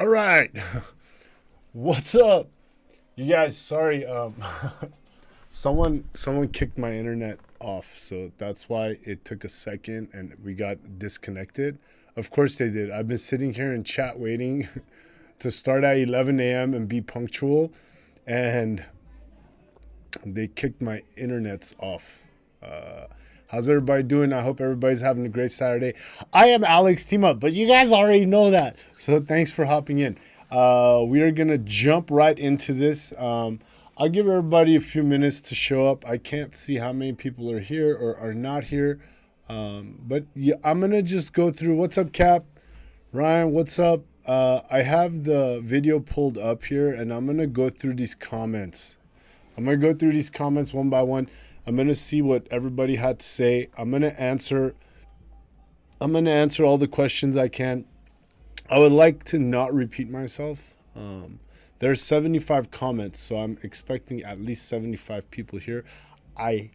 All right. What's up? You guys, sorry, someone kicked my internet off, so that's why it took a second and we got disconnected. Of course they did. I've been sitting here in chat waiting to start at 11 a.m. and be punctual, and they kicked my internets off. How's everybody doing? I hope everybody's having a great Saturday. I am Alex Tima, but you guys already know that. So thanks for hopping in. We are going to jump right into this. I'll give everybody a few minutes to show up. I can't see how many people are here or are not here. But yeah, I'm going to just go through. What's up, Cap? Ryan, what's up? I have the video pulled up here, and I'm going to go through these comments. I'm going to go through these comments one by one. I'm going to see what everybody had to say. I'm going to answer all the questions I can. I would like to not repeat myself. There's 75 comments, so I'm expecting at least 75 people here. I'm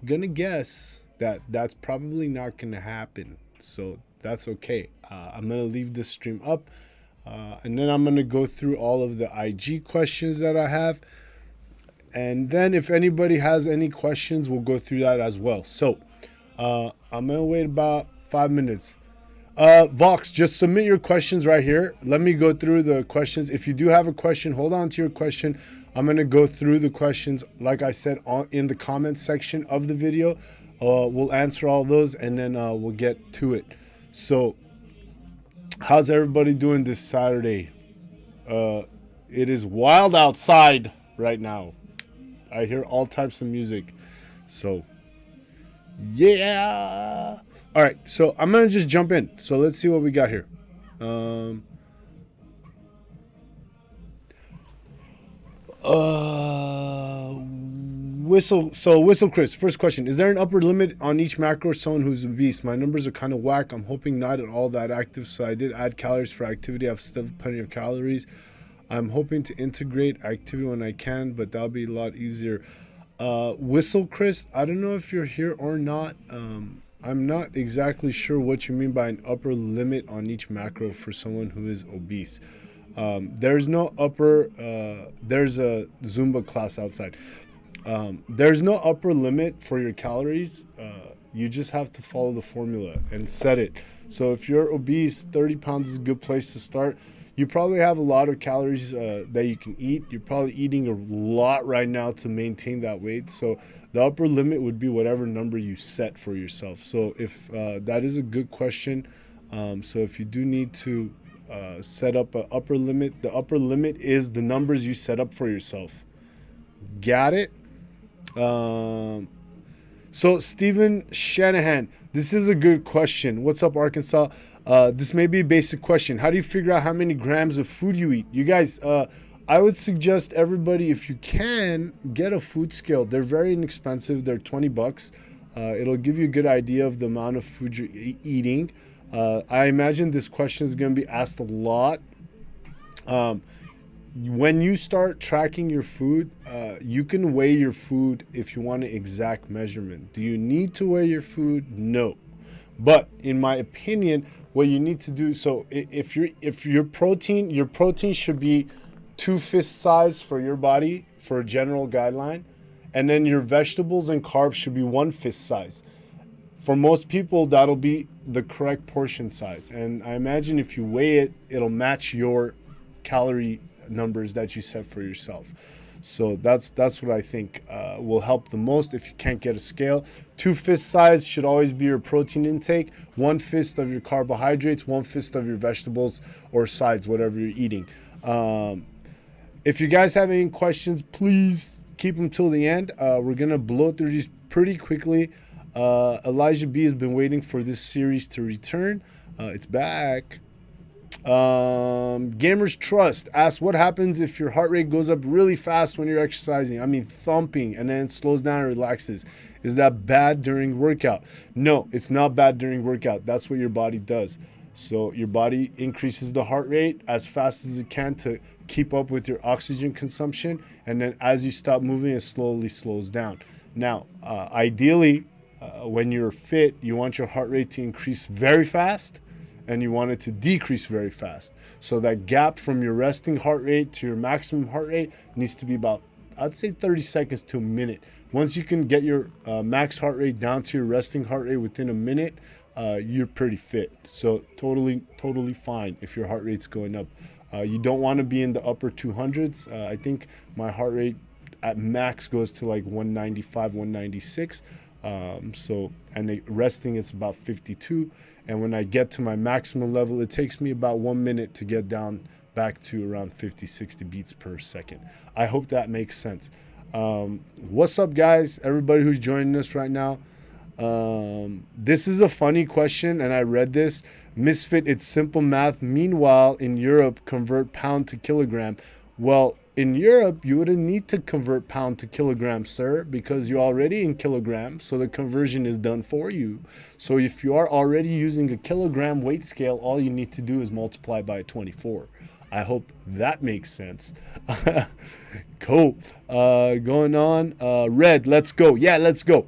going to guess that that's probably not going to happen, so that's okay. I'm going to leave this stream up, and then I'm going to go through all of the IG questions that I have. And then if anybody has any questions, we'll go through that as well. So I'm going to wait about 5 minutes. Vox, just submit your questions right here. Let me go through the questions. If you do have a question, hold on to your question. I'm going to go through the questions, like I said, in the comments section of the video. We'll answer all those, and then we'll get to it. So how's everybody doing this Saturday? It is wild outside right now. I hear all types of music. So, yeah. All right. So, I'm going to just jump in. So, let's see what we got here. Whistle Chris, first question. Is there an upper limit on each macro for someone who's obese? My numbers are kind of whack. I'm hoping not at all that active. So, I did add calories for activity. I've still plenty of calories. I'm hoping to integrate activity when I can, but that'll be a lot easier. Whistle Chris, I don't know if you're here or not. I'm not exactly sure what you mean by an upper limit on each macro for someone who is obese. There's no upper, there's a Zumba class outside. There's no upper limit for your calories. You just have to follow the formula and set it. So if you're obese, 30 pounds is a good place to start. You probably have a lot of calories that you can eat. You're probably eating a lot right now to maintain that weight. So the upper limit would be whatever number you set for yourself. So if that is a good question. So if you do need to set up an upper limit, the upper limit is the numbers you set up for yourself. Got it? So Stephen Shanahan, this is a good question. What's up, Arkansas? This may be a basic question. How do you figure out how many grams of food you eat? You guys, I would suggest everybody, if you can, get a food scale. They're very inexpensive. They're $20. It'll give you a good idea of the amount of food you're eating. I imagine this question is going to be asked a lot. When you start tracking your food, you can weigh your food if you want an exact measurement. Do you need to weigh your food? No. But in my opinion, what you need to do, so if your protein should be 2 fist size for your body for a general guideline, and then your vegetables and carbs should be 1 fist size. For most people, that'll be the correct portion size. And I imagine if you weigh it, it'll match your calorie numbers that you set for yourself. So that's what I think will help the most if you can't get a scale. 2 fist size should always be your protein intake, 1 fist of your carbohydrates, 1 fist of your vegetables or sides, whatever you're eating. If you guys have any questions, please keep them till the end. We're going to blow through these pretty quickly. Elijah B has been waiting for this series to return. It's back. Gamers Trust asks, what happens if your heart rate goes up really fast when you're exercising? I mean, thumping, and then it slows down and relaxes. Is that bad during workout? No, it's not bad during workout. That's what your body does. So your body increases the heart rate as fast as it can to keep up with your oxygen consumption. And then as you stop moving, it slowly slows down. Now, ideally, when you're fit, you want your heart rate to increase very fast. and you want it to decrease very fast. So that gap from your resting heart rate to your maximum heart rate needs to be about, I'd say 30 seconds to a minute. Once you can get your max heart rate down to your resting heart rate within a minute, you're pretty fit. So totally fine if your heart rate's going up. You don't want to be in the upper 200s. I think my heart rate at max goes to like 195, 196. And resting is about 52. And when I get to my maximum level, it takes me about 1 minute to get down back to around 50, 60 beats per second. I hope that makes sense. What's up, guys? Everybody who's joining us right now. This is a funny question, and I read this. Misfit, it's simple math. Meanwhile, in Europe, convert pound to kilogram. Well, in Europe, you wouldn't need to convert pound to kilogram, sir, because you're already in kilograms, so the conversion is done for you. So if you are already using a kilogram weight scale, all you need to do is multiply by 24. I hope that makes sense. Cool. Going on. Red, let's go. Yeah, let's go.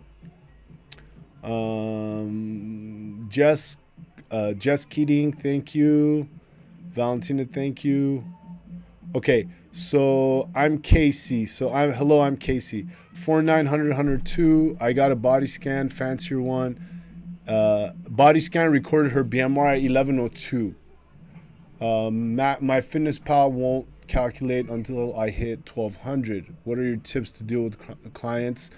Jess Keating, thank you. Valentina, thank you. Okay, so I'm Casey. I'm Casey. 4900 102. I got a body scan, fancier one. Body scan recorded her BMR at 1102. My fitness pal won't calculate until I hit 1200. What are your tips to deal with clients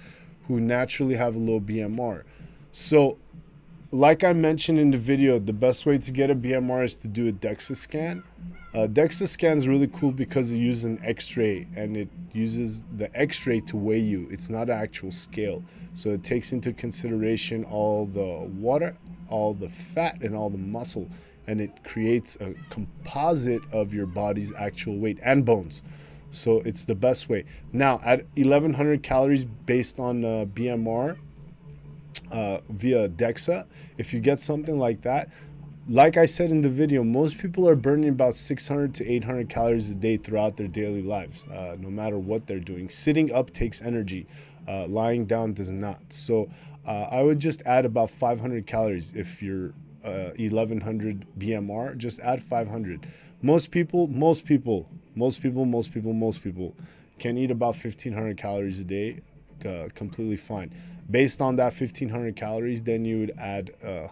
who naturally have a low BMR? So, like I mentioned in the video, the best way to get a BMR is to do a DEXA scan. DEXA scan is really cool because it uses an x-ray, and it uses the x-ray to weigh you. It's not an actual scale. So it takes into consideration all the water, all the fat, and all the muscle, and it creates a composite of your body's actual weight and bones. So it's the best way. Now, at 1100 calories based on BMR, via DEXA, if you get something like that, like I said in the video, most people are burning about 600 to 800 calories a day throughout their daily lives, no matter what they're doing. Sitting up takes energy, lying down does not. So I would just add about 500 calories. If you're 1100 BMR, just add 500. Most people can eat about 1500 calories a day, completely fine. Based on that 1500 calories, then you would add,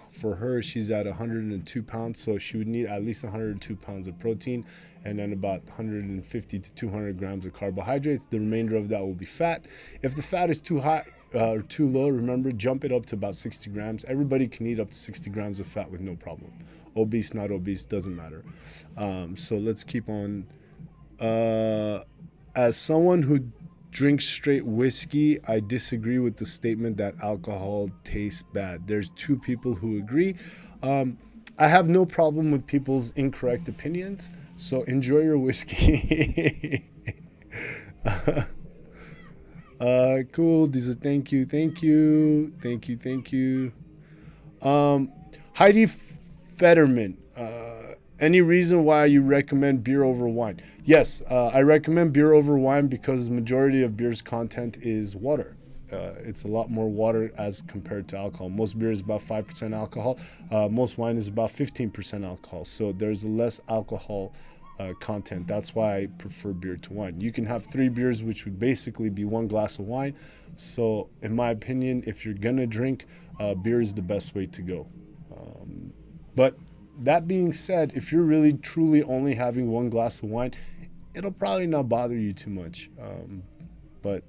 for her, she's at 102 pounds, so she would need at least 102 pounds of protein, and then about 150 to 200 grams of carbohydrates. The remainder of that will be fat. If the fat is too high or too low, remember, jump it up to about 60 grams. Everybody can eat up to 60 grams of fat with no problem. Obese, not obese, doesn't matter. So let's keep on. As someone who drinks straight whiskey, I disagree with the statement that alcohol tastes bad. There's two people who agree. I have no problem with people's incorrect opinions, so enjoy your whiskey. Cool. These are thank you. Heidi Fetterman. Any reason why you recommend beer over wine? Yes, I recommend beer over wine because the majority of beer's content is water. It's a lot more water as compared to alcohol. Most beer is about 5% alcohol. Most wine is about 15% alcohol. So there's less alcohol content. That's why I prefer beer to wine. You can have 3 beers, which would basically be 1 glass of wine. So in my opinion, if you're going to drink, beer is the best way to go. But that being said, if you're really truly only having 1 glass of wine, it'll probably not bother you too much. But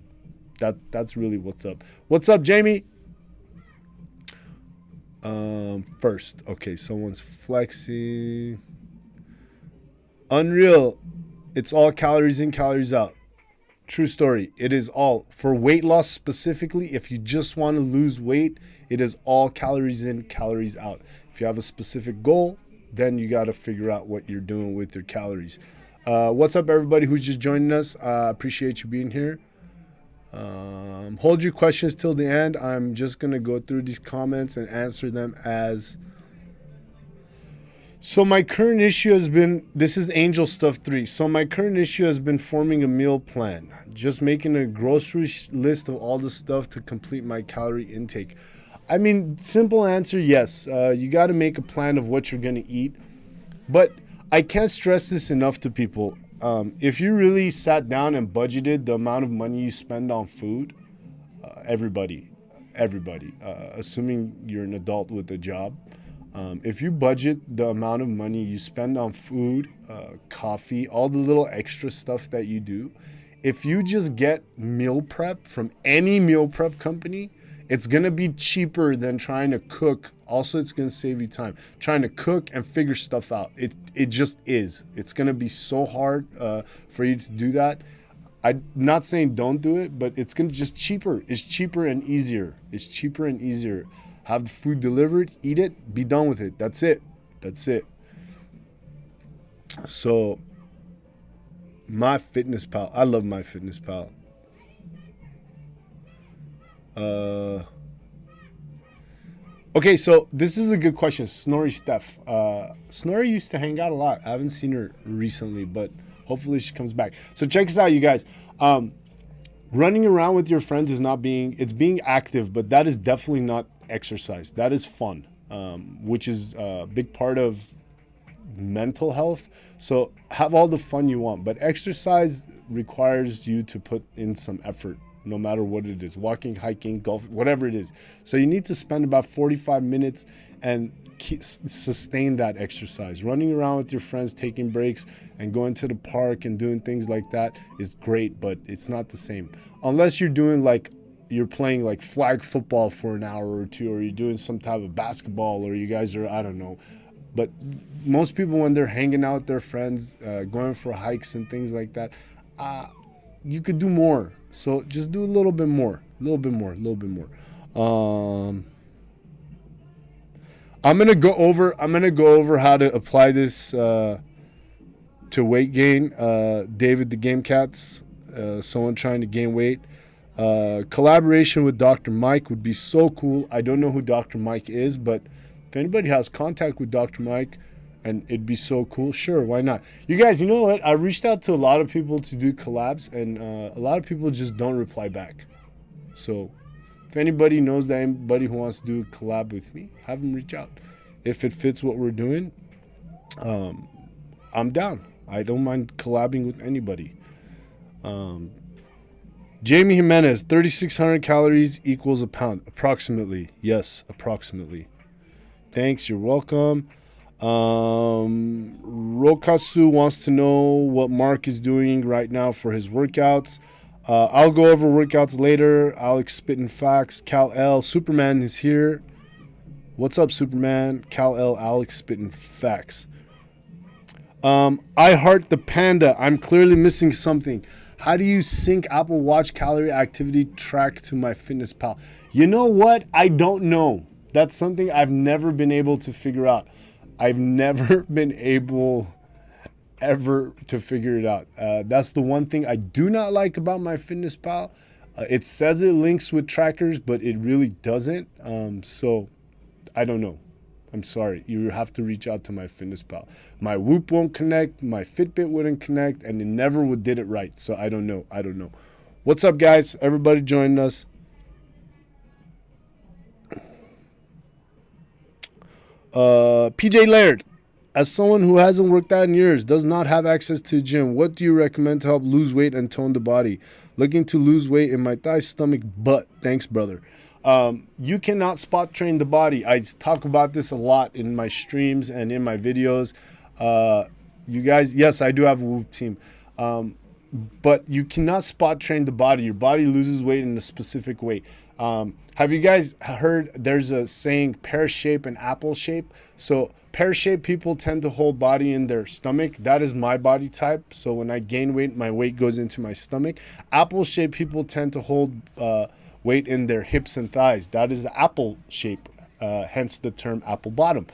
that's really what's up. What's up, Jamie? First, okay, someone's flexing. Unreal. It's all calories in, calories out. True story. It is all. For weight loss specifically, if you just want to lose weight, it is all calories in, calories out. If you have a specific goal, then you got to figure out what you're doing with your calories. What's up, everybody who's just joining us? Appreciate you being here. Hold your questions till the end. I'm just going to go through these comments and answer them as... So my current issue has been, this is Angel Stuff 3. So my current issue has been forming a meal plan. Just making a grocery list of all the stuff to complete my calorie intake. I mean, simple answer, yes. You got to make a plan of what you're going to eat. But I can't stress this enough to people. If you really sat down and budgeted the amount of money you spend on food, everybody, assuming you're an adult with a job, if you budget the amount of money you spend on food, coffee, all the little extra stuff that you do, if you just get meal prep from any meal prep company, it's going to be cheaper than trying to cook. Also, it's going to save you time. Trying to cook and figure stuff out. It just is. It's going to be so hard for you to do that. I'm not saying don't do it, but it's going to just cheaper. It's cheaper and easier. It's cheaper and easier. Have the food delivered, eat it, be done with it. That's it. That's it. So, MyFitnessPal. I love MyFitnessPal. Okay, so this is a good question. Snorri Steph. Snorri used to hang out a lot. I haven't seen her recently, but hopefully she comes back. So check this out, you guys. Running around with your friends is it's being active, but that is definitely not exercise. That is fun, which is a big part of mental health. So have all the fun you want, but exercise requires you to put in some effort, no matter what it is. Walking, hiking, golf, whatever it is. So you need to spend about 45 minutes and sustain that exercise. Running around with your friends, taking breaks and going to the park and doing things like that is great, but it's not the same. Unless you're playing like flag football for an hour or two, or you're doing some type of basketball, or you guys are, I don't know. But most people, when they're hanging out with their friends, going for hikes and things like that, you could do more. So just do a little bit more. I'm gonna go over how to apply this to weight gain. David the Game Cats, someone trying to gain weight. Collaboration with Dr. Mike would be so cool. I don't know who Dr. Mike is, but if anybody has contact with Dr. Mike and it'd be so cool, sure, why not? You guys, you know what? I reached out to a lot of people to do collabs, and a lot of people just don't reply back. So if anybody knows that anybody who wants to do a collab with me, have them reach out. If it fits what we're doing, I'm down. I don't mind collabing with anybody. Jamie Jimenez, 3,600 calories equals a pound. Approximately. Yes, approximately. Thanks, you're welcome. Rokasu wants to know what Mark is doing right now for his workouts. I'll go over workouts later. Alex spitting facts. Cal L. Superman is here. What's up, Superman? Cal L. Alex spitting facts. I heart the panda. I'm clearly missing something. How do you sync Apple Watch calorie activity track to MyFitnessPal? You know what? I don't know. That's something I've never been able to figure out. I've never been able ever to figure it out. That's the one thing I do not like about MyFitnessPal. It says it links with trackers, but it really doesn't. So I don't know. I'm sorry. You have to reach out to MyFitnessPal. My Whoop won't connect. My Fitbit wouldn't connect, and it never did it right. So I don't know. What's up, guys? Everybody joining us. PJ Laird, as someone who hasn't worked out in years, does not have access to a gym, what do you recommend to help lose weight and tone the body? Looking to lose weight in my thighs, stomach, butt. Thanks, brother. You cannot spot train the body. I talk about this a lot in my streams and in my videos. You guys, yes, I do have a Whoop team. But you cannot spot train the body. Your body loses weight in a specific way. Have you guys heard there's a saying, pear shape and apple shape? So pear shape people tend to hold body in their stomach. That is my body type. So when I gain weight, my weight goes into my stomach. Apple shape people tend to hold weight in their hips and thighs. That is the apple shape, hence the term apple bottom.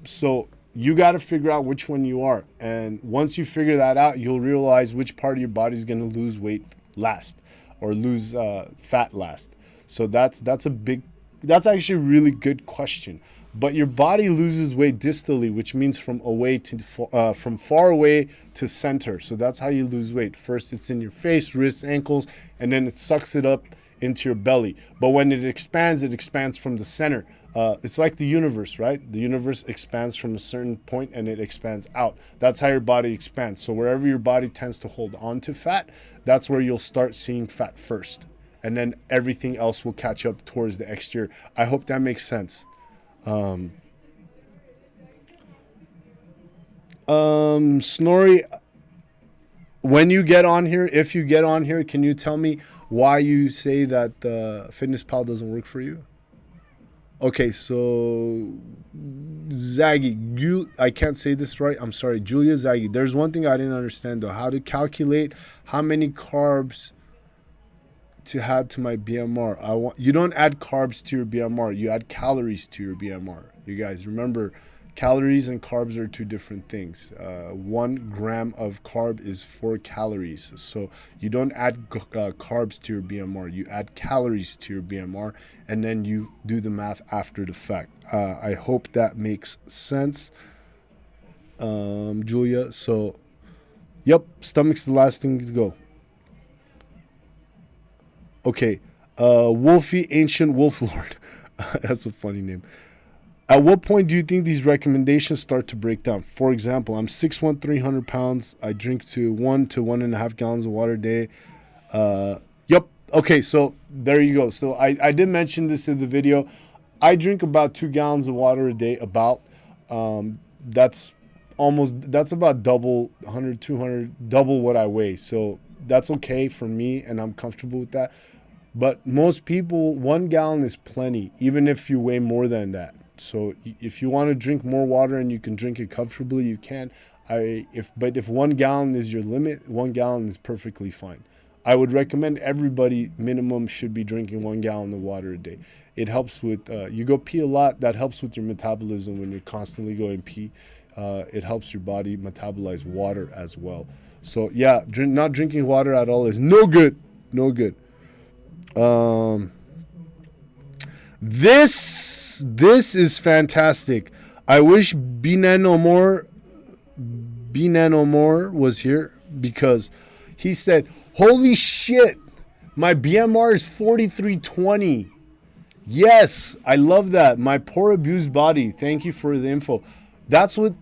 So you got to figure out which one you are. And once you figure that out, you'll realize which part of your body is going to lose weight last or lose fat last. So that's actually a really good question. But your body loses weight distally, which means from far away to center. So that's how you lose weight. First, it's in your face, wrists, ankles, and then it sucks it up into your belly. But when it expands from the center. It's like the universe, right? The universe expands from a certain point and it expands out. That's how your body expands. So wherever your body tends to hold on to fat, that's where you'll start seeing fat first. And then everything else will catch up towards the exterior. I hope that makes sense. Snorri, when you get on here, if you get on here, can you tell me why you say that Fitness Pal doesn't work for you? Okay, so Zaggy, I can't say this right. I'm sorry, Julia Zaggy. There's one thing I didn't understand though: how to calculate how many carbs to add to my BMR. You don't add carbs to your BMR. You add calories to your BMR. You guys remember, calories and carbs are two different things. 1 gram of carb is 4 calories. So you don't add carbs to your BMR. You add calories to your BMR, and then you do the math after the fact. I hope that makes sense, Julia. So, yep, stomach's the last thing to go. Okay, Wolfie, Ancient Wolf Lord. That's a funny name. At what point do you think these recommendations start to break down? For example, I'm 6'1", 300 pounds. I drink 1 to 1.5 gallons of water a day. Yep. Okay, so there you go. So I did mention this in the video. I drink about 2 gallons of water a day, about. That's about double, 100, 200, double what I weigh. So that's okay for me, and I'm comfortable with that. But most people, 1 gallon is plenty, even if you weigh more than that. So if you want to drink more water and you can drink it comfortably, you can. But if 1 gallon is your limit, 1 gallon is perfectly fine. I would recommend everybody minimum should be drinking 1 gallon of water a day. It helps with, you go pee a lot, that helps with your metabolism when you're constantly going pee. It helps your body metabolize water as well. So yeah, not drinking water at all is no good. No good. This is fantastic. I wish B-Nanomore was here, because he said, holy shit, my BMR is 4320. Yes, I love that. My poor abused body. Thank you for the info. That's what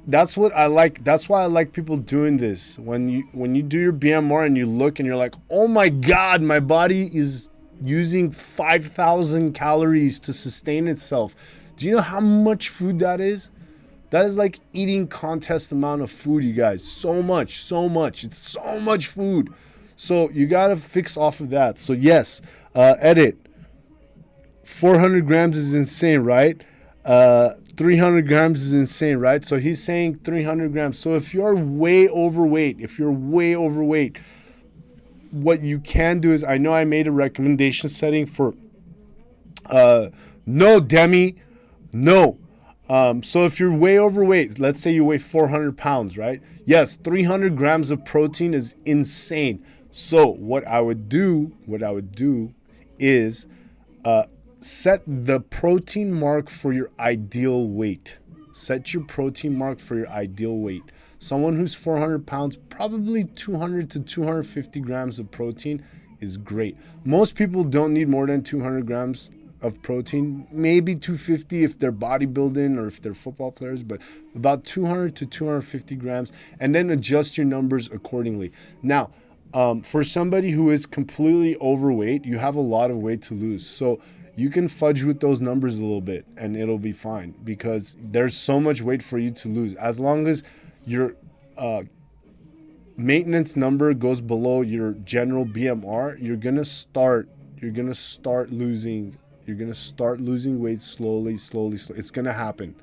I like. That's why I like people doing this. When you do your BMR and you look and you're like, oh my God, my body is using 5,000 calories to sustain itself. Do you know how much food that is? That is like eating contest amount of food, you guys. So much. It's so much food. So you got to fix off of that. So yes, edit. 400 grams is insane, right? 300 grams is insane, right? So he's saying 300 grams. So if you're way overweight, what you can do is, I know I made a recommendation setting for, no, Demi, no. So if you're way overweight, let's say you weigh 400 pounds, right? Yes, 300 grams of protein is insane. So what I would do is set the protein mark for your ideal weight. Set your protein mark for your ideal weight. Someone who's 400 pounds, probably 200 to 250 grams of protein is great. Most people don't need more than 200 grams of protein, maybe 250 if they're bodybuilding or if they're football players, but about 200 to 250 grams, and then adjust your numbers accordingly. Now, for somebody who is completely overweight, you have a lot of weight to lose. So you can fudge with those numbers a little bit and it'll be fine, because there's so much weight for you to lose. As long as your maintenance number goes below your general BMR, you're gonna start losing weight slowly. It's gonna happen.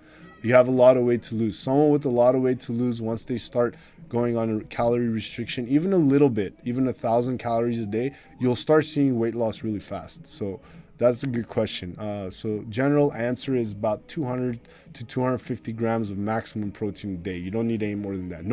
You have a lot of weight to lose. Someone with a lot of weight to lose, once they start going on a calorie restriction, even a little bit, even 1,000 calories a day, you'll start seeing weight loss really fast. So that's a good question. So general answer is about 200 to 250 grams of maximum protein a day. You don't need any more than that.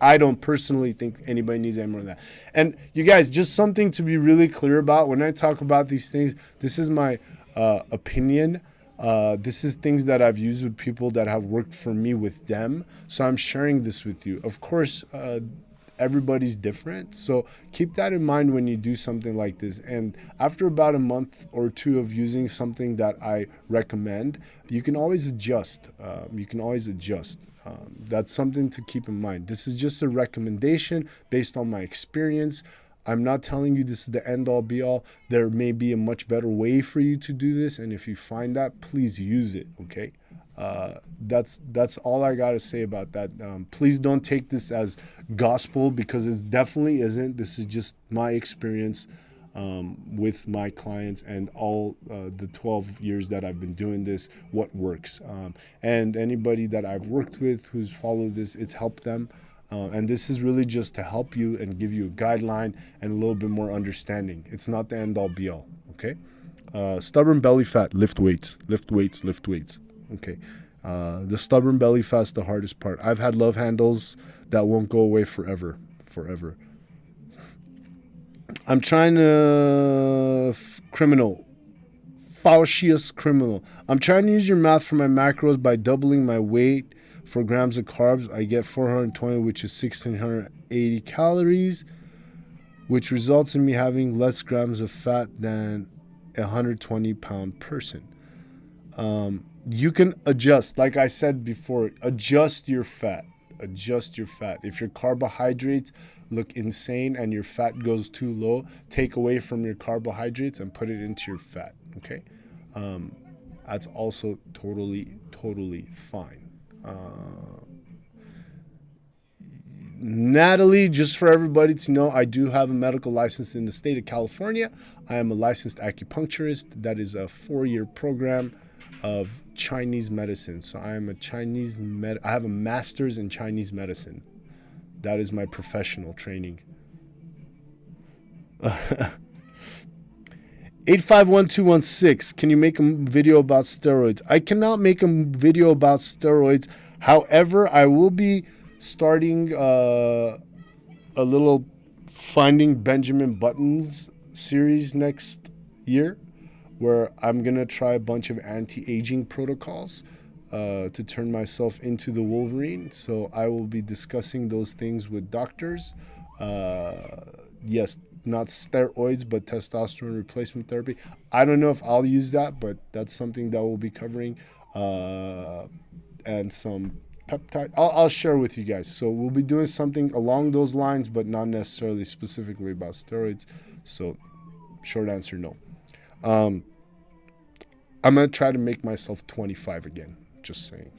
I don't personally think anybody needs any more than that. And you guys, just something to be really clear about, when I talk about these things, this is my opinion. This is things that I've used with people that have worked for me with them. So I'm sharing this with you. Of course, everybody's different. So keep that in mind when you do something like this. And after about a month or two of using something that I recommend, you can always adjust. That's something to keep in mind. This is just a recommendation based on my experience. I'm not telling you this is the end all be all. There may be a much better way for you to do this. And if you find that, please use it. Okay. That's all I got to say about that. Please don't take this as gospel, because it definitely isn't. This is just my experience with my clients and all the 12 years that I've been doing this, what works. And anybody that I've worked with who's followed this, it's helped them. And this is really just to help you and give you a guideline and a little bit more understanding. It's not the end all be all. Okay. Stubborn belly fat, lift weights. Okay. The stubborn belly fat's the hardest part. I've had love handles that won't go away forever. I'm trying to criminal. Falcious criminal. I'm trying to use your math for my macros by doubling my weight for grams of carbs. I get 420, which is 1,680 calories, which results in me having less grams of fat than a 120-pound person. You can adjust, like I said before, adjust your fat. If your carbohydrates look insane and your fat goes too low, take away from your carbohydrates and put it into your fat. Okay. That's also totally fine. Natalie, just for everybody to know, I do have a medical license in the state of California. I am a licensed acupuncturist. That is a 4-year program of Chinese medicine. So I am I have a master's in Chinese medicine. That is my professional training. 851216, can you make a video about steroids? I cannot make a video about steroids. However, I will be starting a little Finding Benjamin Buttons series next year, where I'm going to try a bunch of anti-aging protocols to turn myself into the Wolverine. So I will be discussing those things with doctors. Yes, not steroids, but testosterone replacement therapy. I don't know if I'll use that, but that's something that we'll be covering. And some peptide. I'll share with you guys. So we'll be doing something along those lines, but not necessarily specifically about steroids. So short answer, no. I'm going to try to make myself 25 again. Just saying.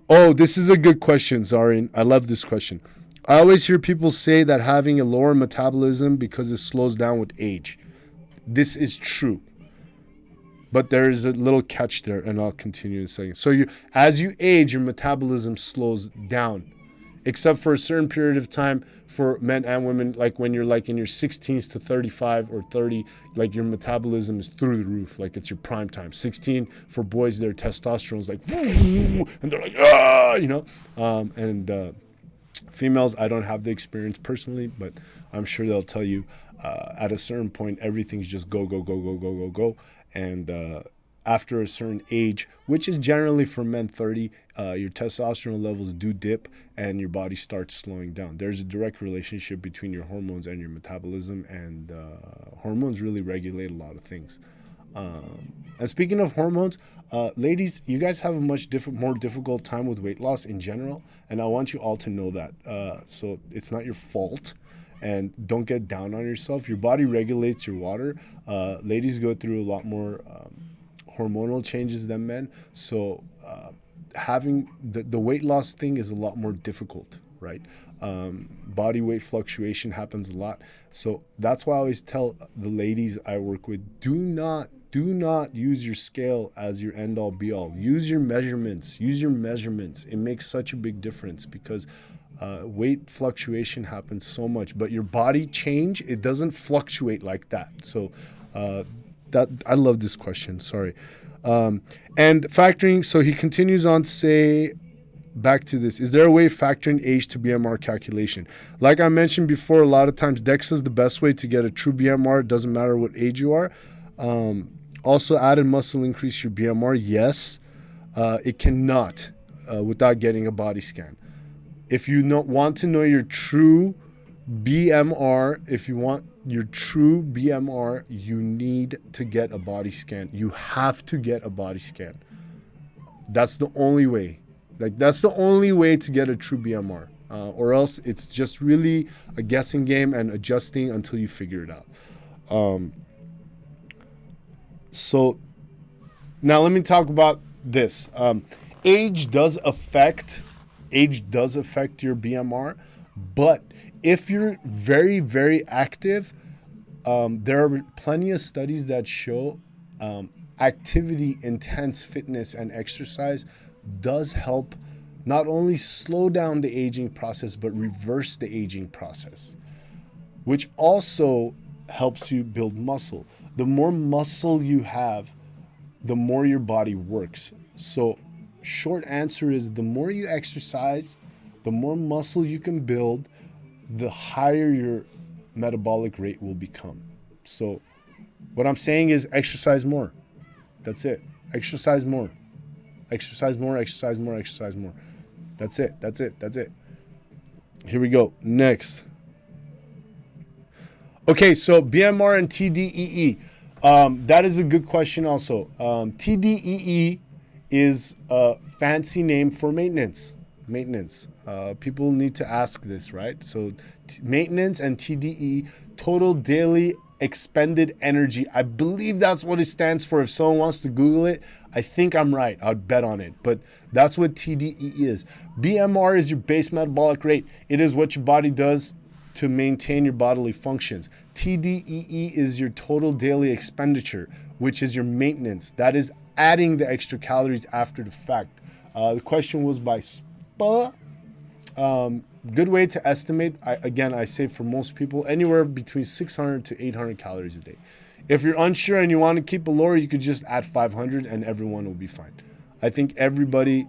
Oh, this is a good question, Zarin. I love this question. I always hear people say that having a lower metabolism because it slows down with age. This is true. But there is a little catch there, and I'll continue in a second. So as you age, your metabolism slows down, except for a certain period of time for men and women, like when you're like in your 16s to 35 or 30, like your metabolism is through the roof, like it's your prime time. 16 for boys, their testosterone is like, and they're like, females, I don't have the experience personally, but I'm sure they'll tell you at a certain point, everything's just go. And after a certain age, which is generally for men 30, your testosterone levels do dip and your body starts slowing down. There's a direct relationship between your hormones and your metabolism, and hormones really regulate a lot of things. And speaking of hormones, ladies, you guys have a much more difficult time with weight loss in general, and I want you all to know that. So it's not your fault, and don't get down on yourself. Your body regulates your water. Ladies go through a lot more hormonal changes than men, so having the weight loss thing is a lot more difficult, right? Body weight fluctuation happens a lot. So that's why I always tell the ladies I work with, do not use your scale as your end all be all. Use your measurements. It makes such a big difference, because weight fluctuation happens so much, but your body change, it doesn't fluctuate like that. So that I love this question. Sorry. And factoring, so he continues on to say, back to this, is there a way factoring age to BMR calculation? Like I mentioned before, a lot of times DEXA is the best way to get a true BMR. It doesn't matter what age you are. Also, added muscle increase your BMR? Yes. It cannot without getting a body scan. If you want to know your true BMR, if you want your true BMR, you need to get a body scan. You have to get a body scan. That's the only way. Like, that's the only way to get a true BMR. Or else it's just really a guessing game and adjusting until you figure it out. So now let me talk about this. Age does affect your BMR, but if you're very, very active, there are plenty of studies that show activity, intense fitness, and exercise does help not only slow down the aging process, but reverse the aging process, which also helps you build muscle. The more muscle you have, the more your body works. So short answer is, the more you exercise, the more muscle you can build, the higher your metabolic rate will become. So what I'm saying is exercise more. That's it. Exercise more. Exercise more, exercise more, exercise more. That's it. That's it. That's it. Here we go. Next. Okay, so BMR and TDEE. That is a good question also. TDEE is a fancy name for maintenance. Maintenance. People need to ask this, right? So maintenance and TDE, total daily expended energy. I believe that's what it stands for. If someone wants to Google it, I think I'm right. I'd bet on it. But that's what TDE is. BMR is your base metabolic rate. It is what your body does to maintain your bodily functions. TDEE is your total daily expenditure, which is your maintenance. That is adding the extra calories after the fact. The question was by SPA. Good way to estimate. I say for most people, anywhere between 600 to 800 calories a day. If you're unsure and you want to keep it lower, you could just add 500 and everyone will be fine. I think everybody...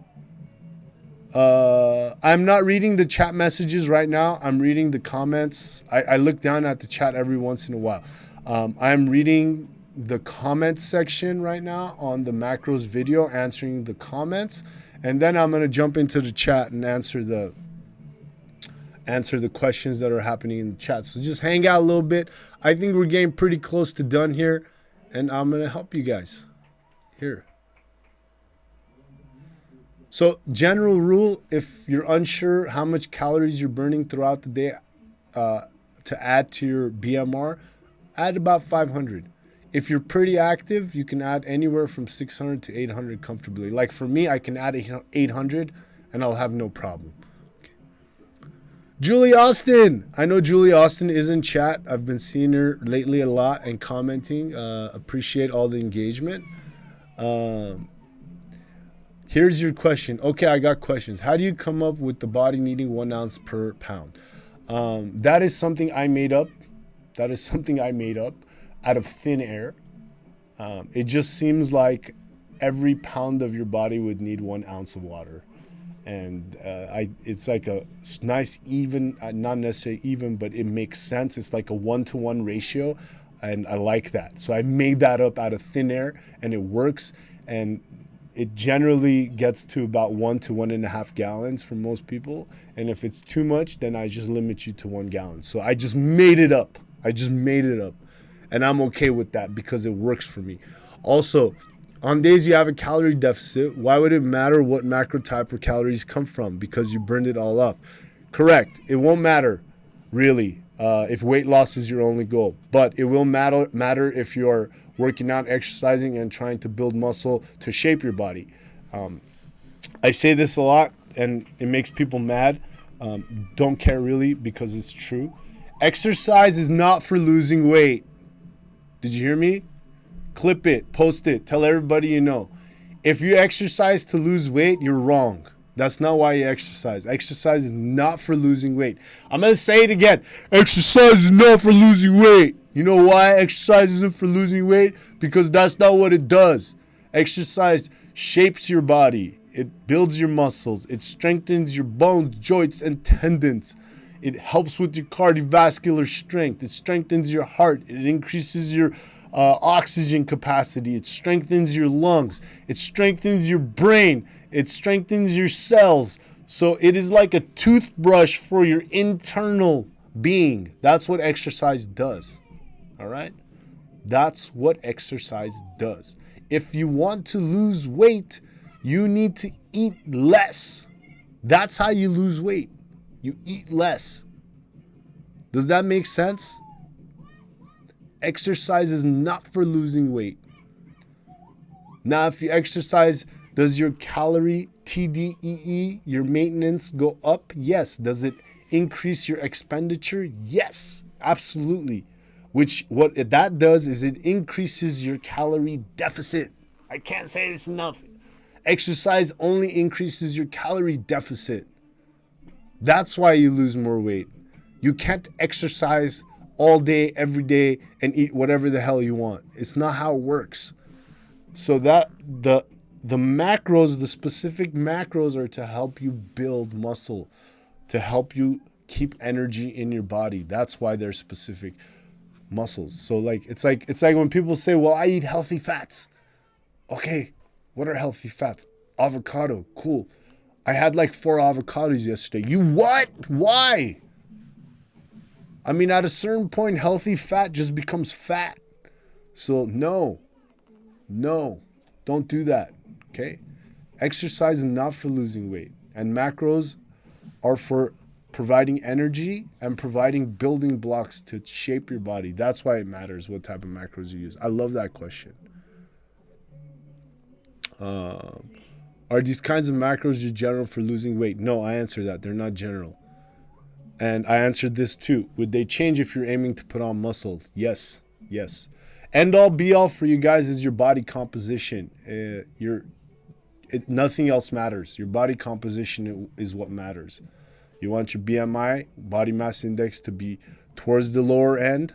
I'm not reading the chat messages right now. I'm reading the comments. I look down at the chat every once in a while. I'm reading the comments section right now on the macros video, answering the comments. And then I'm going to jump into the chat and answer the questions that are happening in the chat. So just hang out a little bit. I think we're getting pretty close to done here, and I'm going to help you guys here. So general rule, if you're unsure how much calories you're burning throughout the day to add to your BMR, add about 500. If you're pretty active, you can add anywhere from 600 to 800 comfortably. Like for me, I can add 800 and I'll have no problem. Okay. Julie Austin. I know Julie Austin is in chat. I've been seeing her lately a lot and commenting. Appreciate all the engagement. Here's your question. Okay, I got questions. How do you come up with the body needing 1 ounce per pound? That is something I made up. That is something I made up out of thin air. It just seems like every pound of your body would need 1 ounce of water. And it's like a nice even, not necessarily even, but it makes sense. It's like a 1-to-1 ratio. And I like that. So I made that up out of thin air and it works. And it generally gets to about 1 to 1.5 gallons for most people. And if it's too much, then I just limit you to 1 gallon. So I just made it up. And I'm okay with that because it works for me. Also, on days you have a calorie deficit, why would it matter what macro type or calories come from? Because you burned it all up. Correct. It won't matter, really, if weight loss is your only goal. But it will matter if you're working out, exercising, and trying to build muscle to shape your body. I say this a lot, and it makes people mad. Don't care really, because it's true. Exercise is not for losing weight. Did you hear me? Clip it, post it, tell everybody you know. If you exercise to lose weight, you're wrong. That's not why you exercise. Exercise is not for losing weight. I'm going to say it again. Exercise is not for losing weight. You know why exercise isn't for losing weight? Because that's not what it does. Exercise shapes your body. It builds your muscles. It strengthens your bones, joints, and tendons. It helps with your cardiovascular strength. It strengthens your heart. It increases your oxygen capacity. It strengthens your lungs. It strengthens your brain. It strengthens your cells. So it is like a toothbrush for your internal being. That's what exercise does. All right? That's what exercise does. If you want to lose weight, you need to eat less. That's how you lose weight. You eat less. Does that make sense? Exercise is not for losing weight. Now, if you exercise, does your calorie TDEE, your maintenance, go up? Yes. Does it increase your expenditure? Yes, absolutely. Which what that does is it increases your calorie deficit. I can't say this enough. Exercise only increases your calorie deficit. That's why you lose more weight. You can't exercise all day, every day, and eat whatever the hell you want. It's not how it works. So that the macros, the specific macros, are to help you build muscle, to help you keep energy in your body. That's why they're specific muscles. So it's like when people say, well, I eat healthy fats. Okay, what are healthy fats? Avocado, cool. I had like 4 avocados yesterday. You what? Why? I mean, at a certain point, healthy fat just becomes fat. So no, don't do that, okay? Exercise is not for losing weight. And macros are for providing energy and providing building blocks to shape your body. That's why it matters what type of macros you use. I love that question. Are these kinds of macros just general for losing weight? No, I answered that. They're not general. And I answered this too. Would they change if you're aiming to put on muscle? Yes. End all be all for you guys is your body composition. Nothing else matters. Your body composition is what matters. You want your BMI, body mass index, to be towards the lower end.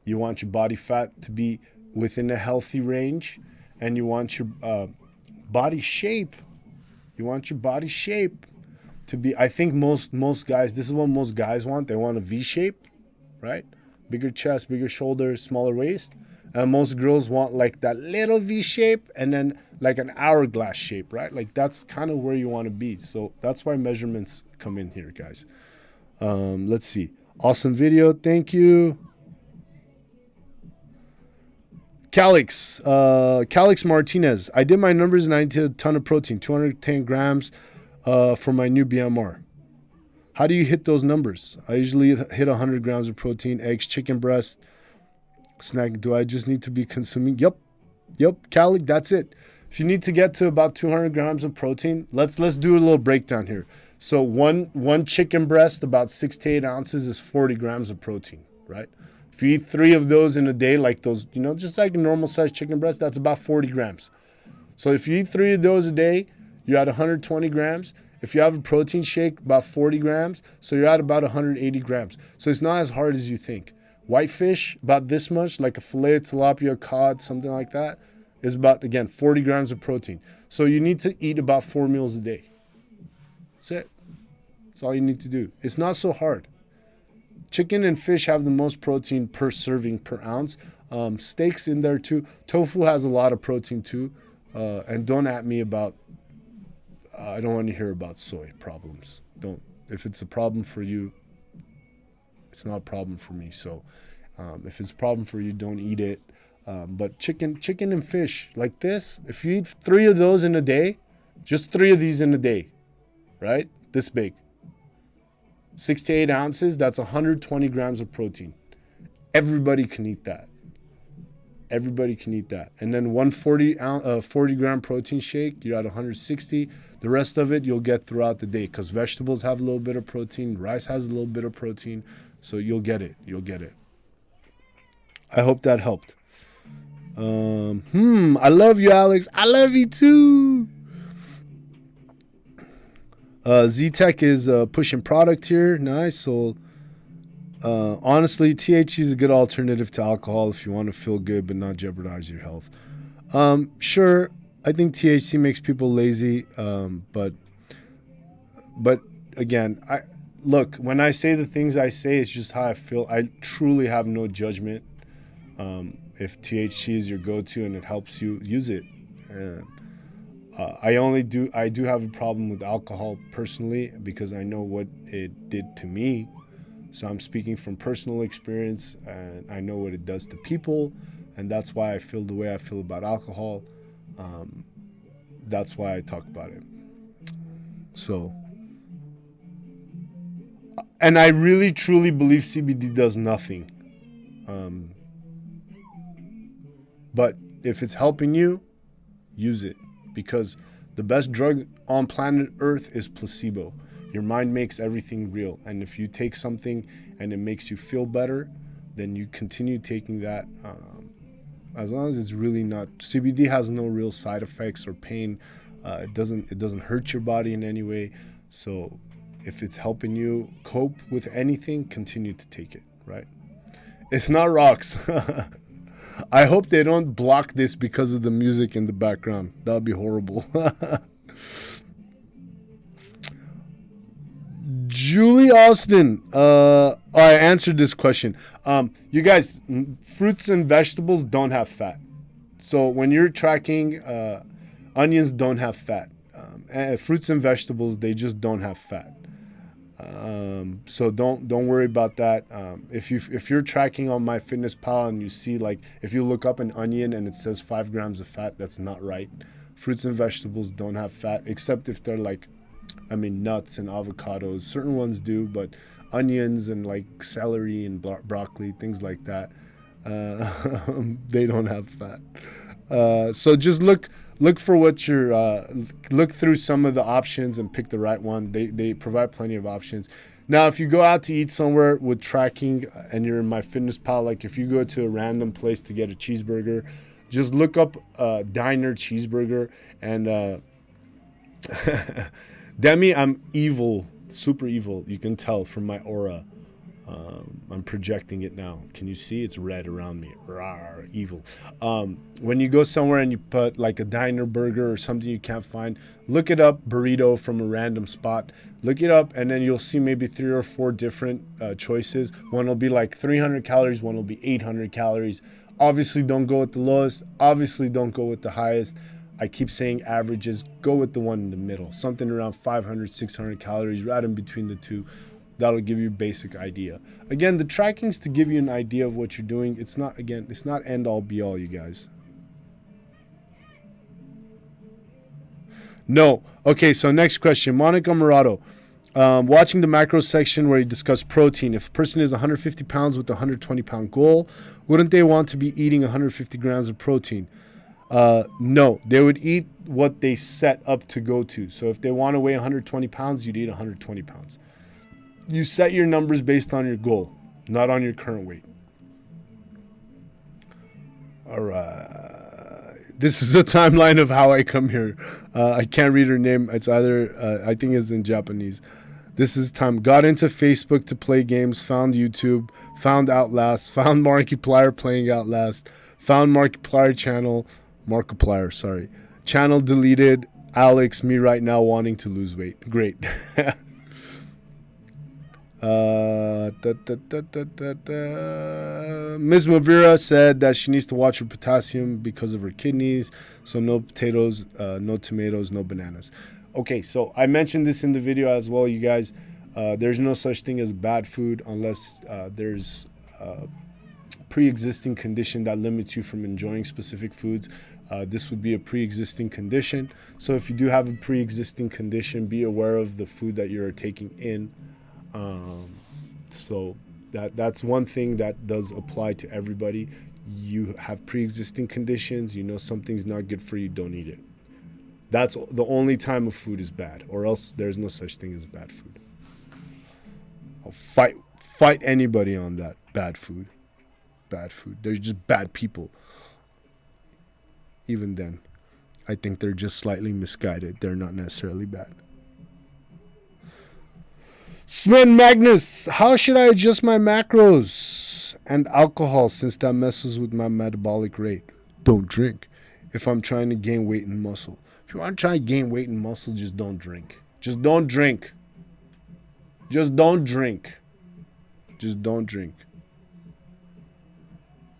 You want your body fat to be within a healthy range. And you want your body shape. You want your body shape to be, I think most guys, this is what most guys want. They want a V shape, right? Bigger chest, bigger shoulders, smaller waist. And most girls want like that little V shape and then like an hourglass shape, right? Like that's kind of where you want to be. So that's why measurements come in here, guys. Let's see. Awesome video. Thank you. Calix Martinez. I did my numbers and I did a ton of protein, 210 grams for my new BMR. How do you hit those numbers? I usually hit 100 grams of protein, eggs, chicken breast, snack. Do I just need to be consuming? Yep, Calix, that's it. If you need to get to about 200 grams of protein, let's do a little breakdown here. So one chicken breast, about 6 to 8 ounces, is 40 grams of protein, right? If you eat 3 of those in a day, like those, just like a normal sized chicken breast, that's about 40 grams. So if you eat 3 of those a day, you're at 120 grams. If you have a protein shake, about 40 grams. So you're at about 180 grams. So it's not as hard as you think. Whitefish, about this much, like a fillet, tilapia, cod, something like that, is about, again, 40 grams of protein. So you need to eat about 4 meals a day. That's it. That's all you need to do. It's not so hard. Chicken and fish have the most protein per serving per ounce. Steaks in there too. Tofu has a lot of protein too. And don't at me about, I don't want to hear about soy problems. Don't. If it's a problem for you, it's not a problem for me. So if it's a problem for you, don't eat it. But chicken and fish like this, if you eat 3 of those in a day, just 3 of these in a day, right? This big. 6 to 8 ounces, that's 120 grams of protein. Everybody can eat that. Everybody can eat that. And then 40 gram protein shake, you're at 160. The rest of it you'll get throughout the day because vegetables have a little bit of protein. Rice has a little bit of protein. So you'll get it. I hope that helped. I love you, Alex. I love you too. Z-Tech is pushing product here. Nice. So honestly, THC is a good alternative to alcohol if you want to feel good but not jeopardize your health. Sure, I think THC makes people lazy, but again, look, when I say the things I say, it's just how I feel. I truly have no judgment. If THC is your go-to and it helps you, use it. I do have a problem with alcohol personally because I know what it did to me. So I'm speaking from personal experience, and I know what it does to people, and that's why I feel the way I feel about alcohol. That's why I talk about it. So, and I really truly believe CBD does nothing. But if it's helping you, use it, because the best drug on planet Earth is placebo. Your mind makes everything real, and if you take something and it makes you feel better, then you continue taking that. As long as it's really not, CBD has no real side effects or pain. It doesn't hurt your body in any way. So if it's helping you cope with anything, continue to take it. Right? It's not rocks. I hope they don't block this because of the music in the background. That would be horrible. Julie Austin. I answered this question. You guys, fruits and vegetables don't have fat. So when you're tracking, onions don't have fat. Fruits and vegetables, they just don't have fat. So don't worry about that. If you're tracking on MyFitnessPal and you see, like, if you look up an onion and it says 5 grams of fat, that's not right. Fruits and vegetables don't have fat, except if they're like, nuts and avocados. Certain ones do, but onions and like celery and broccoli, things like that, they don't have fat. So just look for what you're, look through some of the options and pick the right one. They provide plenty of options. Now, if you go out to eat somewhere with tracking and you're in MyFitnessPal, like if you go to a random place to get a cheeseburger, just look up diner cheeseburger and Demi, I'm evil, super evil. You can tell from my aura. I'm projecting it now. Can you see? It's red around me. Rawr, evil. When you go somewhere and you put like a diner burger or something you can't find, look it up, burrito from a random spot. Look it up, and then you'll see maybe 3 or 4 different choices. One will be like 300 calories. One will be 800 calories. Obviously, don't go with the lowest. Obviously, don't go with the highest. I keep saying averages. Go with the one in the middle. Something around 500, 600 calories, right in between the two. That'll give you a basic idea. Again, the tracking's to give you an idea of what you're doing. It's not end all be all, you guys. No. Okay, so next question. Monica Murado. Watching the macro section where you discuss protein. If a person is 150 pounds with a 120-pound goal, wouldn't they want to be eating 150 grams of protein? No, they would eat what they set up to go to. So if they want to weigh 120 pounds, you'd eat 120 pounds. You set your numbers based on your goal, not on your current weight. All right. This is the timeline of how I come here. I can't read her name. It's either, I think it's in Japanese. This is time. Got into Facebook to play games, found YouTube, found Outlast, found Markiplier playing Outlast, found Markiplier channel, channel deleted, Alex, me right now wanting to lose weight. Great. Ms. Mavira said that she needs to watch her potassium because of her kidneys. So no potatoes, no tomatoes, no bananas. Okay, so I mentioned this in the video as well, you guys. There's no such thing as bad food unless there's a pre-existing condition that limits you from enjoying specific foods. This would be a pre-existing condition. So if you do have a pre-existing condition, be aware of the food that you're taking in. So that's one thing that does apply to everybody. You have pre-existing conditions, you know something's not good for you, don't eat it. That's the only time a food is bad, or else there's no such thing as bad food. I'll fight anybody on that. Bad food. There's just bad people. Even then, I think they're just slightly misguided. They're not necessarily bad. Sven Magnus, how should I adjust my macros and alcohol since that messes with my metabolic rate? Don't drink. If I'm trying to gain weight and muscle. If you want to try to gain weight and muscle, just don't drink. Just don't drink. Just don't drink. Just don't drink.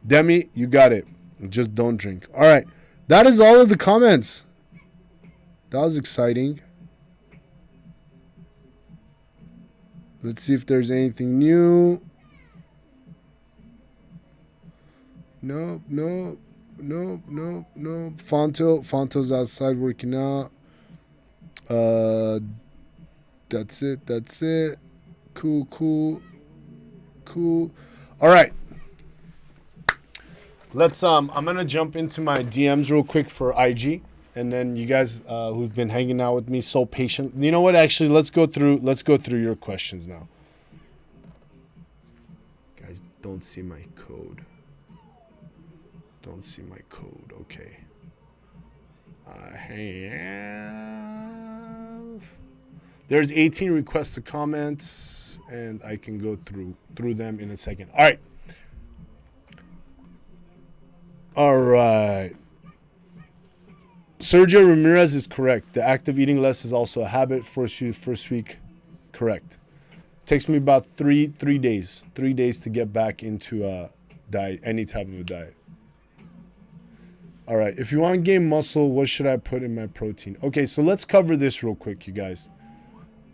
Demi, you got it. Just don't drink. All right. That is all of the comments. That was exciting. Let's see if there's anything new. Nope. Fonto's outside working out. That's it. Cool. All right. Let's I'm gonna jump into my DMs real quick for IG, and then you guys who've been hanging out with me so patient. You know what? Actually, let's go through your questions now. Guys, don't see my code. Okay. I have. There's 18 requests to comments, and I can go through them in a second. All right. Sergio Ramirez is correct. The act of eating less is also a habit. First week, correct. Takes me about three days to get back into a diet, any type of a diet. All right. If you want to gain muscle, what should I put in my protein? Okay, so let's cover this real quick, you guys.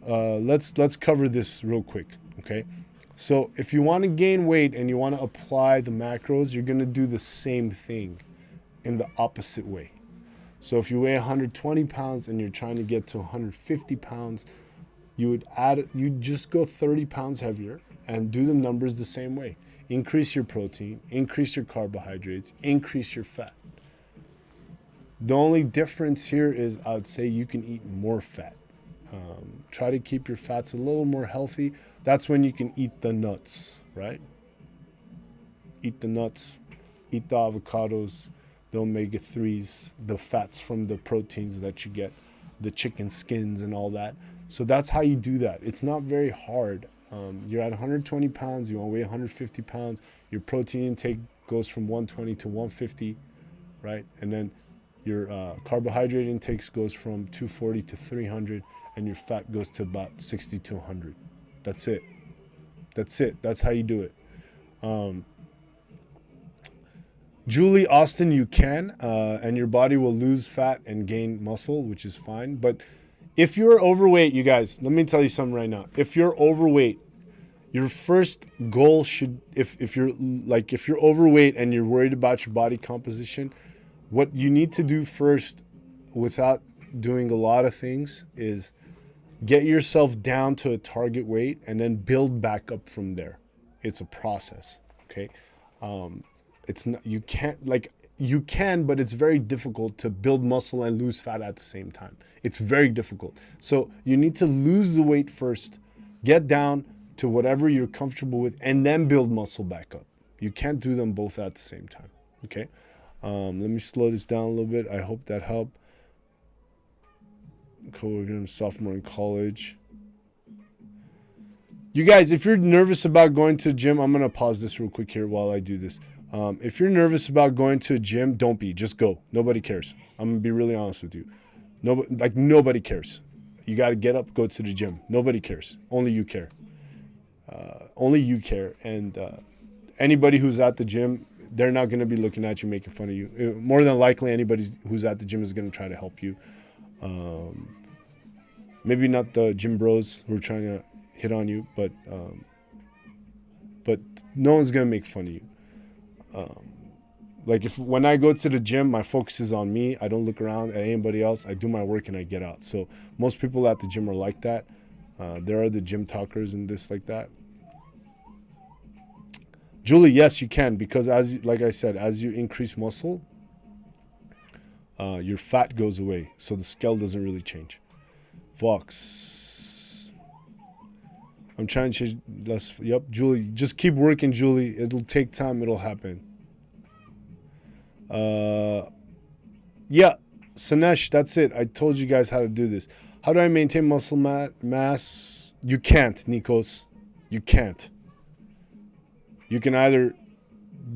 Let's cover this real quick. Okay. So if you want to gain weight and you want to apply the macros, you're going to do the same thing in the opposite way. So if you weigh 120 pounds and you're trying to get to 150 pounds, you'd just go 30 pounds heavier and do the numbers the same way. Increase your protein, increase your carbohydrates, increase your fat. The only difference here is I'd say you can eat more fat. Try to keep your fats a little more healthy. That's when you can eat the nuts, right? Eat the nuts, eat the avocados, the omega-3s, the fats from the proteins that you get, the chicken skins and all that. So that's how you do that. It's not very hard. You're at 120 pounds, you want to weigh 150 pounds, your protein intake goes from 120 to 150, right? And then your carbohydrate intakes goes from 240 to 300, and your fat goes to about 60 to 100. That's it. That's how you do it. Julie Austin, you can, and your body will lose fat and gain muscle, which is fine. But if you're overweight, you guys, let me tell you something right now. If you're overweight, your first goal should, if you're overweight and you're worried about your body composition, what you need to do first, without doing a lot of things, is get yourself down to a target weight and then build back up from there. It's a process, okay? It's not, you can, but it's very difficult to build muscle and lose fat at the same time. It's very difficult. So you need to lose the weight first, get down to whatever you're comfortable with, and then build muscle back up. You can't do them both at the same time, okay? Let me slow this down a little bit. I hope that helped. Co-worker, sophomore in college. You guys, if you're nervous about going to the gym, I'm going to pause this real quick here while I do this. If you're nervous about going to a gym, don't be. Just go. Nobody cares. I'm going to be really honest with you. Nobody cares. You got to get up, go to the gym. Nobody cares. Only you care. Only you care. And anybody who's at the gym, they're not going to be looking at you, making fun of you. More than likely, anybody who's at the gym is going to try to help you. Maybe not the gym bros who are trying to hit on you, but no one's going to make fun of you. When I go to the gym, my focus is on me. I don't look around at anybody else. I do my work and I get out. So most people at the gym are like that. There are the gym talkers and this like that. Julie, yes, you can, because like I said, as you increase muscle, your fat goes away, so the scale doesn't really change. Vox, I'm trying to change less. Yep, Julie, just keep working, Julie. It'll take time. It'll happen. Yeah, Sanesh, that's it. I told you guys how to do this. How do I maintain muscle mass? You can't, Nikos. You can't. You can either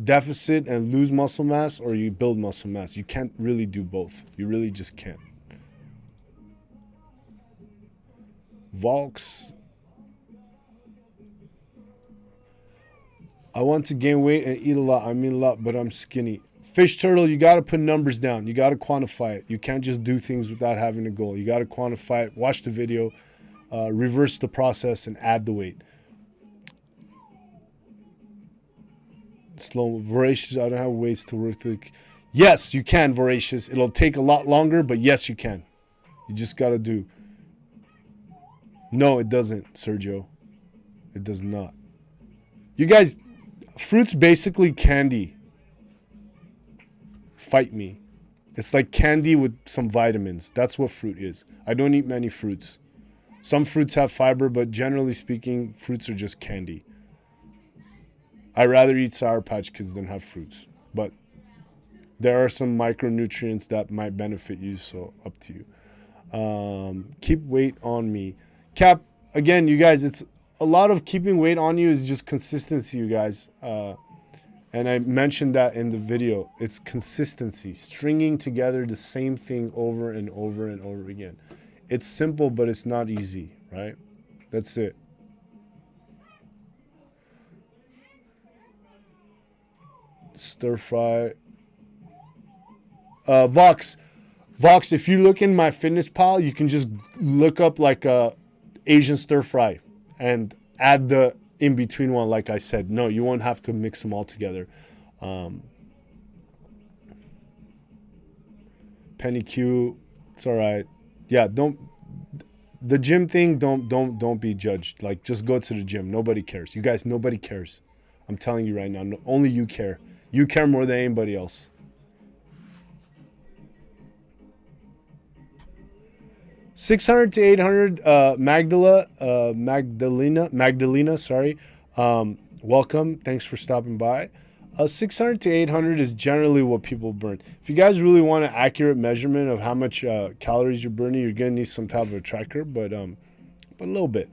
deficit and lose muscle mass, or you build muscle mass. You can't really do both. You really just can't. Volks. I want to gain weight and eat a lot. I mean a lot, but I'm skinny. Fish turtle, you got to put numbers down. You got to quantify it. You can't just do things without having a goal. You got to quantify it. Watch the video, reverse the process, and add the weight. Slow, voracious. I don't have weights to work with. Yes, you can, voracious. It'll take a lot longer, but yes, you can. You just got to do. No, it doesn't, Sergio. It does not. You guys, fruit's basically candy. Fight me. It's like candy with some vitamins. That's what fruit is. I don't eat many fruits. Some fruits have fiber, but generally speaking, fruits are just candy. I rather eat Sour Patch Kids than have fruits. But there are some micronutrients that might benefit you, so up to you. Keep weight on me. Cap, again, you guys, it's a lot of keeping weight on you is just consistency, you guys. And I mentioned that in the video. It's consistency, stringing together the same thing over and over and over again. It's simple, but it's not easy, right? That's it. Stir fry. Vox, if you look in my fitness pal, you can just look up like a Asian stir fry and add the in between one, like I said. No, you won't have to mix them all together. Penny Q, it's all right. Yeah, the gym thing, don't be judged. Like, just go to the gym. Nobody cares. You guys, nobody cares. I'm telling you right now, only you care. You care more than anybody else. $600 to $800. Magdalena. Sorry. Welcome. Thanks for stopping by. 600 to 800 is generally what people burn. If you guys really want an accurate measurement of how much calories you're burning, you're gonna need some type of a tracker. But a little bit.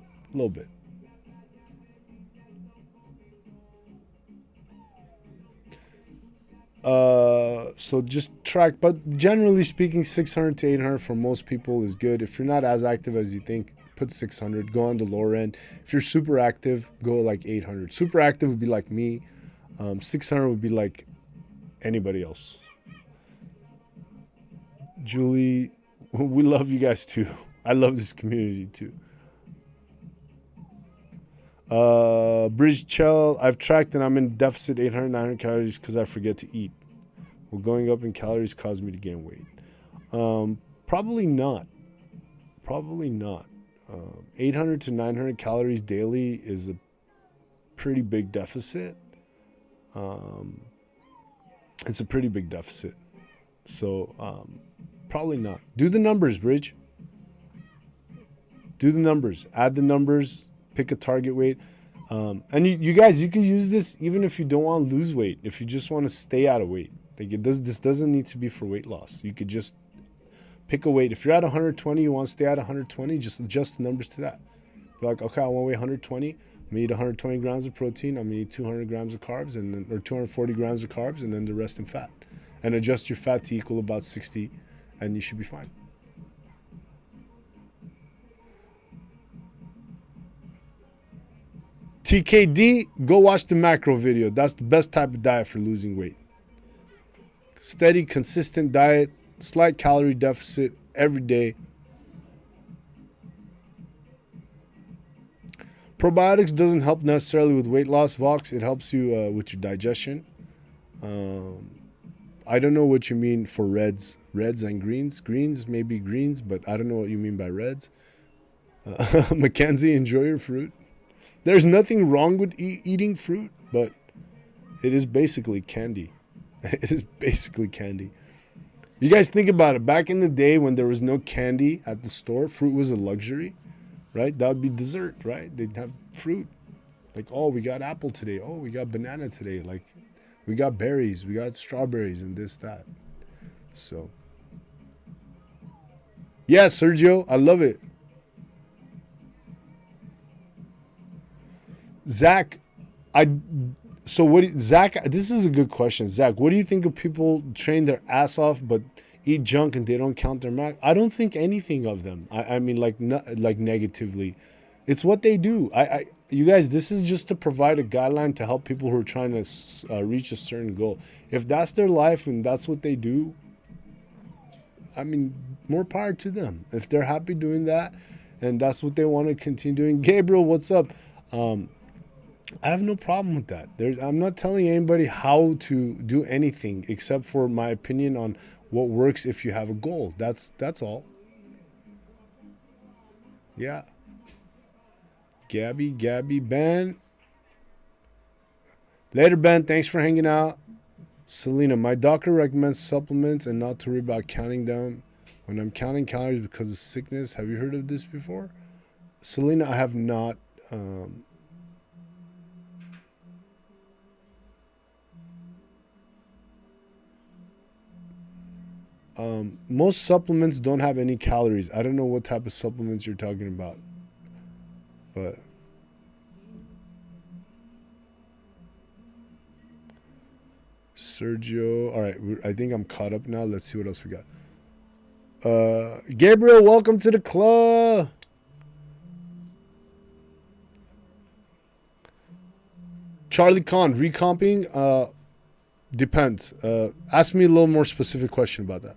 So just track, but generally speaking, 600 to 800 for most people is good. If you're not as active as you think, put 600. Go on the lower end. If you're super active, go like 800. Super active would be like me. 600 would be like anybody else. Julie, we love you guys too. I love this community too. Bridge Chell, I've tracked and I'm in deficit 800, 900 calories because I forget to eat. Will going up in calories cause me to gain weight? Probably not. 800 to 900 calories daily is a pretty big deficit. It's a pretty big deficit. So probably not. Do the numbers, Bridge. Do the numbers. Add the numbers. Pick a target weight. And you guys, you can use this even if you don't want to lose weight. If you just want to stay out of weight. Like this doesn't need to be for weight loss. You could just pick a weight. If you're at 120, you want to stay at 120, just adjust the numbers to that. Be like, okay, I want to weigh 120. I'm gonna eat 120 grams of protein. I'm gonna eat 200 grams of carbs, and then, or 240 grams of carbs, and then the rest in fat. And adjust your fat to equal about 60, and you should be fine. TKD, go watch the macro video. That's the best type of diet for losing weight. Steady, consistent diet, slight calorie deficit every day. Probiotics doesn't help necessarily with weight loss, Vox. It helps you with your digestion. I don't know what you mean for reds and greens. Greens, maybe greens, but I don't know what you mean by reds. Mackenzie, enjoy your fruit. There's nothing wrong with eating fruit, but it is basically candy. It is basically candy. You guys think about it. Back in the day when there was no candy at the store, fruit was a luxury, right? That would be dessert, right? They'd have fruit. Like, oh, we got apple today. Oh, we got banana today. Like, we got berries. We got strawberries and this, that. So, yeah, Sergio, I love it. Zach, Zach, this is a good question. Zach, what do you think of people train their ass off but eat junk and they don't count their macros? I don't think anything of them. I mean, like negatively. It's what they do. You guys, this is just to provide a guideline to help people who are trying to reach a certain goal. If that's their life and that's what they do, I mean, more power to them. If they're happy doing that and that's what they want to continue doing. Gabriel, what's up? I have no problem with that. I'm not telling anybody how to do anything except for my opinion on what works if you have a goal. That's all. Yeah. Gabby, Ben. Later, Ben. Thanks for hanging out. Selena, my doctor recommends supplements and not to worry about counting them when I'm counting calories because of sickness. Have you heard of this before? Selena, I have not. Most supplements don't have any calories. I don't know what type of supplements you're talking about, but Sergio. All right, I think I'm caught up now. Let's see what else we got. Gabriel, welcome to the club. Charlie Khan, recomping. Depends. Ask me a little more specific question about that.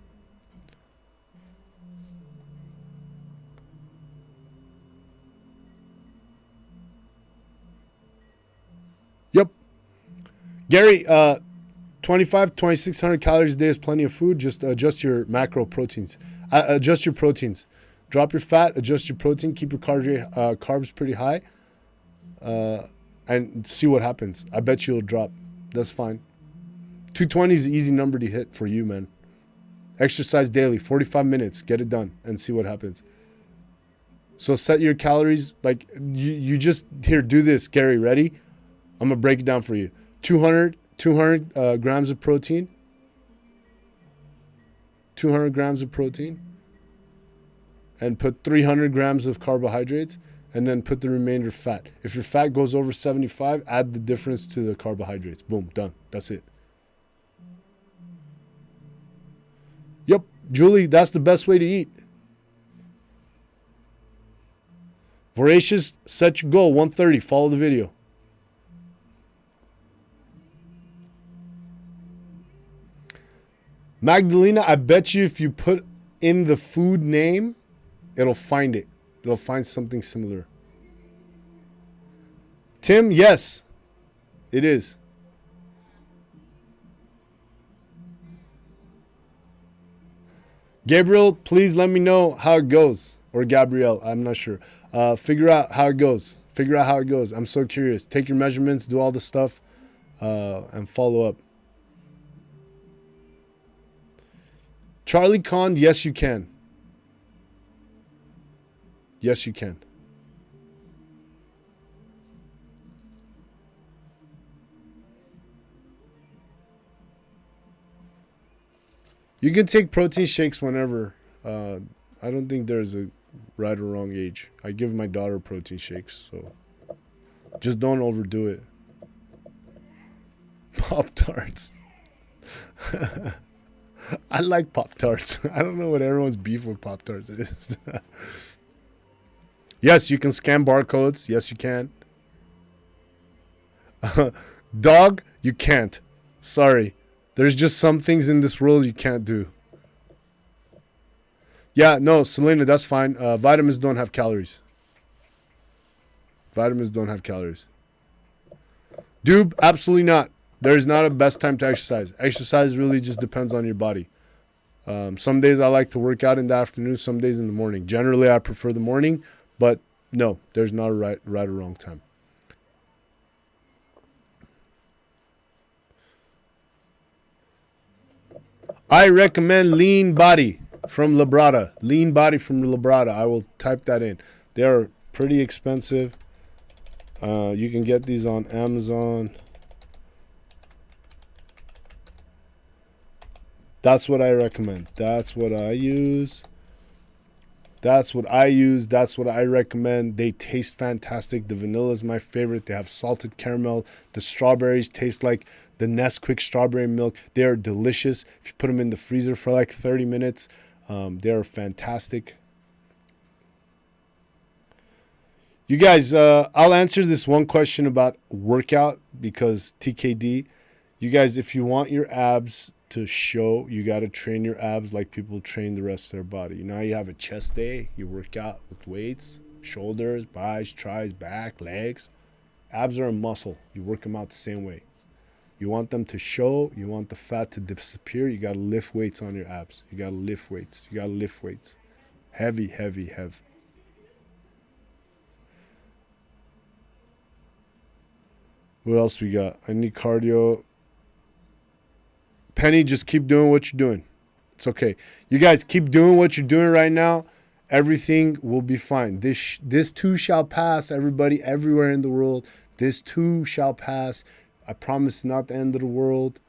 Yep. Gary, 2,600 calories a day is plenty of food. Just adjust your macro proteins. Adjust your proteins. Drop your fat, adjust your protein, keep your carbs pretty high, and see what happens. I bet you'll drop. That's fine. 220 is an easy number to hit for you, man. Exercise daily, 45 minutes. Get it done and see what happens. So set your calories. Like, you just, here, do this. Gary, ready? I'm going to break it down for you. 200 grams of protein. 200 grams of protein. And put 300 grams of carbohydrates. And then put the remainder fat. If your fat goes over 75, add the difference to the carbohydrates. Boom, done. That's it. Yep, Julie, that's the best way to eat. Voracious, set your goal, 130. Follow the video. Magdalena, I bet you if you put in the food name, it'll find it. It'll find something similar. Tim, yes, it is. Gabriel, please let me know how it goes. Or Gabrielle, I'm not sure. Figure out how it goes. I'm so curious. Take your measurements, do all the stuff, and follow up. Charlie Khan, yes, you can. Yes, you can. You can take protein shakes whenever. I don't think there's a right or wrong age. I give my daughter protein shakes, so just don't overdo it. Pop-Tarts. I like Pop-Tarts. I don't know what everyone's beef with Pop-Tarts is. Yes, you can scan barcodes. Yes, you can. Dog, you can't. Sorry. There's just some things in this world you can't do. Yeah, no, Selena, that's fine. Vitamins don't have calories. Dude, absolutely not. There's not a best time to exercise. Exercise really just depends on your body. Some days I like to work out in the afternoon, some days in the morning. Generally, I prefer the morning, but no, there's not a right or wrong time. I recommend Lean Body from Labrada. Lean Body from Labrada. I will type that in. They are pretty expensive. You can get these on Amazon. That's what I recommend. That's what I use. That's what I recommend. They taste fantastic. The vanilla is my favorite. They have salted caramel. The strawberries taste like the Nesquik strawberry milk. They are delicious. If you put them in the freezer for like 30 minutes, they are fantastic. You guys, I'll answer this one question about workout because TKD. You guys, if you want your abs to show, you got to train your abs like people train the rest of their body. You know how you have a chest day, you work out with weights, shoulders, biceps, tries, back, legs. Abs are a muscle. You work them out the same way. You want them to show, you want the fat to disappear, you got to lift weights on your abs. You got to lift weights. You got to lift weights. Heavy, heavy, heavy. What else we got? I need cardio. Penny, just keep doing what you're doing. It's okay. You guys keep doing what you're doing right now. Everything will be fine. This too shall pass, everybody, everywhere in the world. This too shall pass. I promise not the end of the world.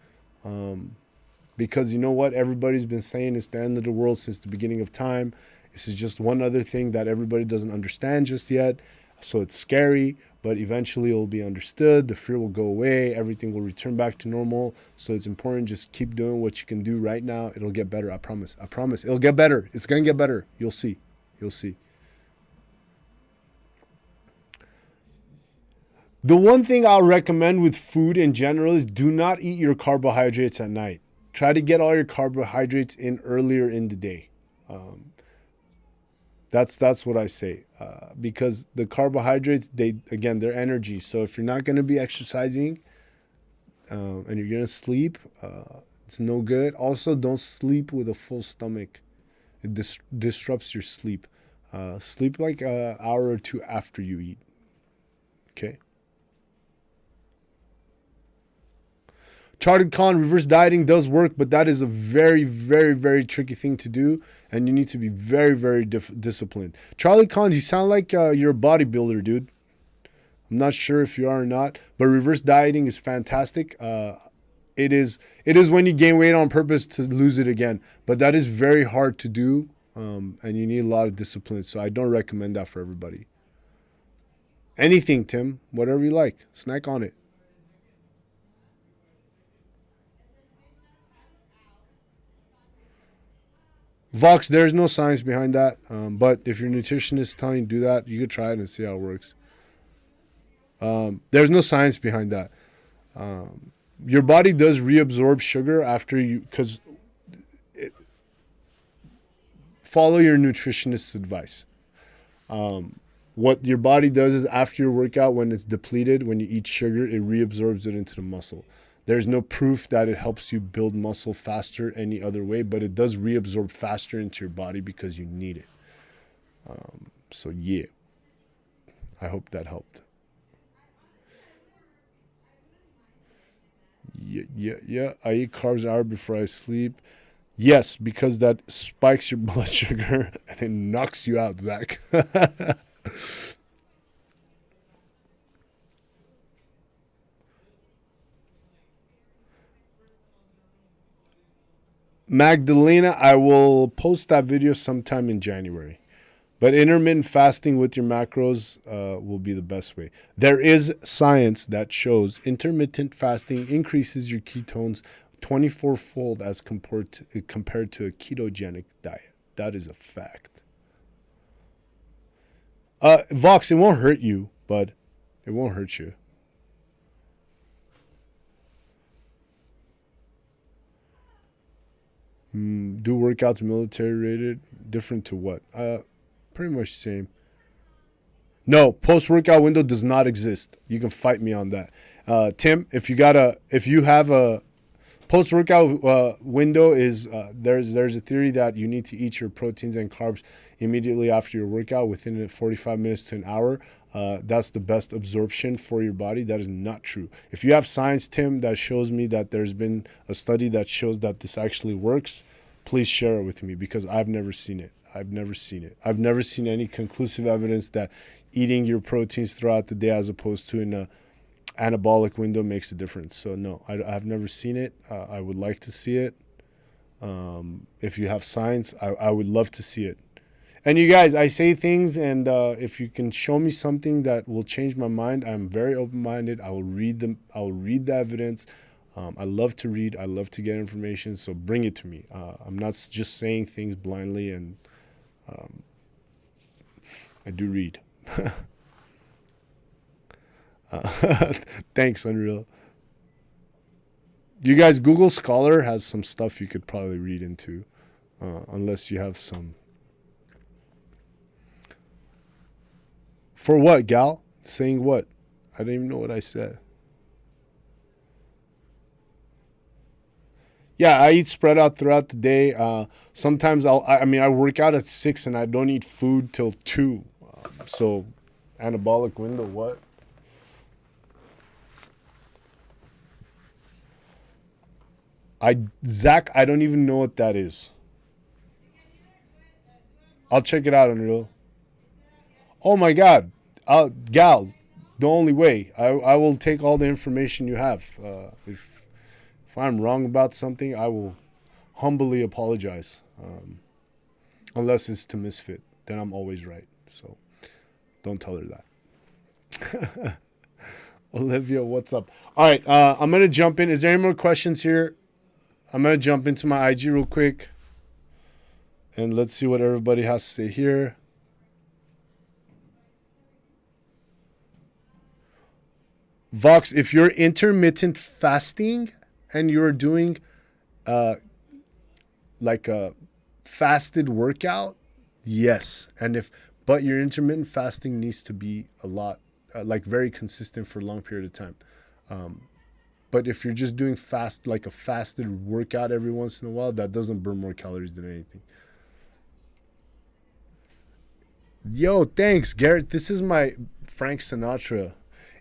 Because you know what? Everybody's been saying it's the end of the world since the beginning of time. This is just one other thing that everybody doesn't understand just yet. So it's scary, but eventually it will be understood. The fear will go away. Everything will return back to normal. So it's important. Just keep doing what you can do right now. It'll get better. I promise. I promise. It'll get better. It's going to get better. You'll see. You'll see. The one thing I'll recommend with food in general is do not eat your carbohydrates at night. Try to get all your carbohydrates in earlier in the day. That's what I say. Because the carbohydrates, they're energy. So if you're not going to be exercising and you're going to sleep, it's no good. Also, don't sleep with a full stomach. It disrupts your sleep. Sleep like an hour or two after you eat. Okay? Charted Con, reverse dieting does work, but that is a very, very, very tricky thing to do, and you need to be very, very disciplined. Charlie Con, you sound like you're a bodybuilder, dude. I'm not sure if you are or not, but reverse dieting is fantastic. It is when you gain weight on purpose to lose it again, but that is very hard to do, and you need a lot of discipline, so I don't recommend that for everybody. Anything, Tim, whatever you like, snack on it. Vox, there's no science behind that. But if your nutritionist is telling you to do that, you could try it and see how it works. There's no science behind that. Your body does reabsorb sugar after you, because follow your nutritionist's advice. What your body does is after your workout, when it's depleted, when you eat sugar, it reabsorbs it into the muscle. There's no proof that it helps you build muscle faster any other way, but it does reabsorb faster into your body because you need it. So yeah, I hope that helped. Yeah. I eat carbs an hour before I sleep. Yes, because that spikes your blood sugar and it knocks you out, Zach. Magdalena, I will post that video sometime in January. But intermittent fasting with your macros will be the best way. There is science that shows intermittent fasting increases your ketones 24-fold as compared to a ketogenic diet. That is a fact. Vox, it won't hurt you, bud. It won't hurt you. Do workouts military rated? Different to what? Pretty much the same. No, post-workout window does not exist. You can fight me on that. Tim, if you have a post-workout window is there's a theory that you need to eat your proteins and carbs immediately after your workout within 45 minutes to an hour. That's the best absorption for your body. That is not true. If you have science, Tim, that shows me that there's been a study that shows that this actually works, please share it with me because I've never seen it. I've never seen any conclusive evidence that eating your proteins throughout the day as opposed to in a anabolic window makes a difference. So no, I've never seen it. I would like to see it. If you have science, I would love to see it. And you guys, I say things, and if you can show me something that will change my mind, I'm very open-minded. I will read them. I will read the evidence. I love to read. I love to get information. So bring it to me. I'm not just saying things blindly, and I do read. Thanks, Unreal. You guys, Google Scholar has some stuff you could probably read into, unless you have some. For what, gal? Saying what? I don't even know what I said. Yeah, I eat spread out throughout the day. Sometimes I work out at 6 and I don't eat food till 2. So, anabolic window, what? Zach, I don't even know what that is. I'll check it out, Unreal. Oh my God. Gal, the only way. I will take all the information you have. If I'm wrong about something, I will humbly apologize. Unless it's to Misfit, then I'm always right. So don't tell her that. Olivia, what's up? All right, I'm going to jump in. Is there any more questions here? I'm going to jump into my IG real quick. And let's see what everybody has to say here. Vox, if you're intermittent fasting and you're doing like a fasted workout, yes. But your intermittent fasting needs to be a lot, like very consistent for a long period of time. But if you're just doing like a fasted workout every once in a while, that doesn't burn more calories than anything. Yo, thanks, Garrett. This is my Frank Sinatra.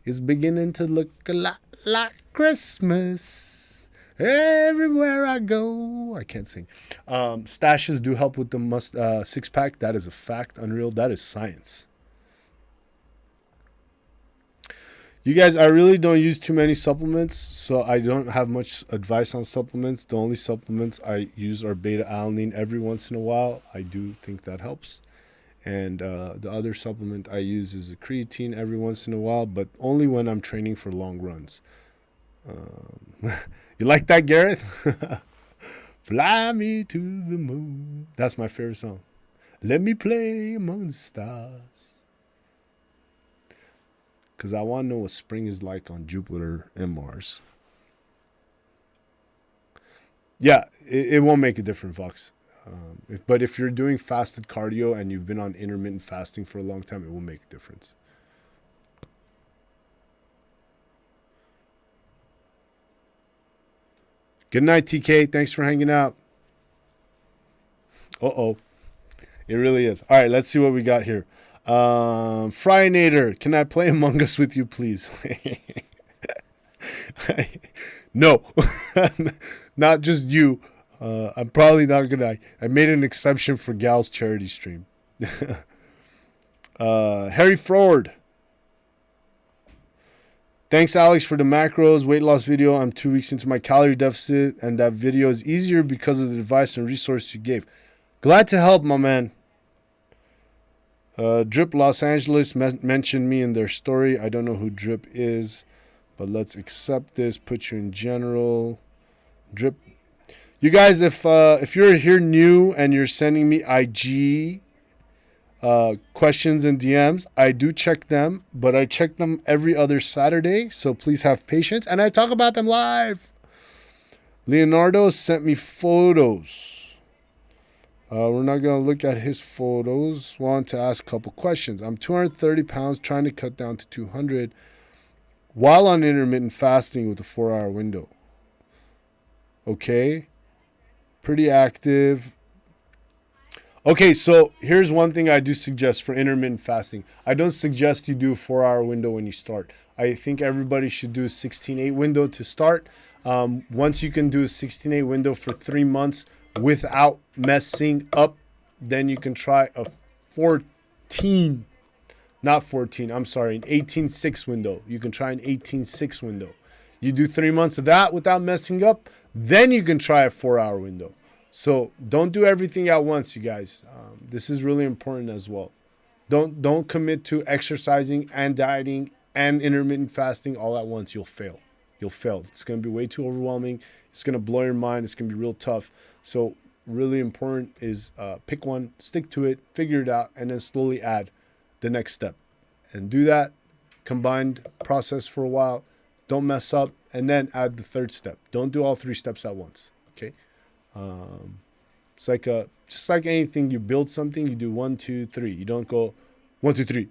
It's beginning to look a lot like Christmas. Everywhere I go. I can't sing. Stashes do help with the six-pack. That is a fact. Unreal. That is science. You guys, I really don't use too many supplements, so I don't have much advice on supplements. The only supplements I use are beta-alanine every once in a while. I do think that helps. And the other supplement I use is a creatine every once in a while, but only when I'm training for long runs. You like that, Garrett? Fly me to the moon. That's my favorite song. Let me play among the stars. Because I want to know what spring is like on Jupiter and Mars. Yeah, it won't make a difference, Fox. But if you're doing fasted cardio and you've been on intermittent fasting for a long time, it will make a difference. Good night, TK. Thanks for hanging out. Uh-oh. It really is. All right, let's see what we got here. Frynator, can I play Among Us with you, please? No. Not just you. I'm probably not gonna. I made an exception for Gal's charity stream. Harry Ford. Thanks, Alex, for the macros weight loss video. I'm 2 weeks into my calorie deficit, and that video is easier because of the advice and resource you gave. Glad to help, my man. Drip Los Angeles mentioned me in their story. I don't know who Drip is, but let's accept this. Put you in general. Drip. You guys, if you're here new and you're sending me IG questions and DMs, I do check them, but I check them every other Saturday, so please have patience. And I talk about them live. Leonardo sent me photos. We're not going to look at his photos. Want to ask a couple questions. I'm 230 pounds, trying to cut down to 200 while on intermittent fasting with a 4-hour window. Okay. Pretty active. Okay, so here's one thing I do suggest for intermittent fasting. I don't suggest you do a 4-hour window when you start. I think everybody should do a 16-8 window to start. Once you can do a 16-8 window for 3 months without messing up, then you can try a 14, not 14, I'm sorry, an 18-6 window. You can try an 18-6 window. You do 3 months of that without messing up, then you can try a 4-hour window. So don't do everything at once, you guys. This is really important as well. Don't commit to exercising and dieting and intermittent fasting all at once. You'll fail. You'll fail. It's going to be way too overwhelming. It's going to blow your mind. It's going to be real tough. So really important is pick one, stick to it, figure it out, and then slowly add the next step. And do that combined process for a while. Don't mess up, and then add the third step. Don't do all 3 steps at once. Okay. It's like just like anything. You build something, you do 1, 2, 3. You don't go 1, 2, 3.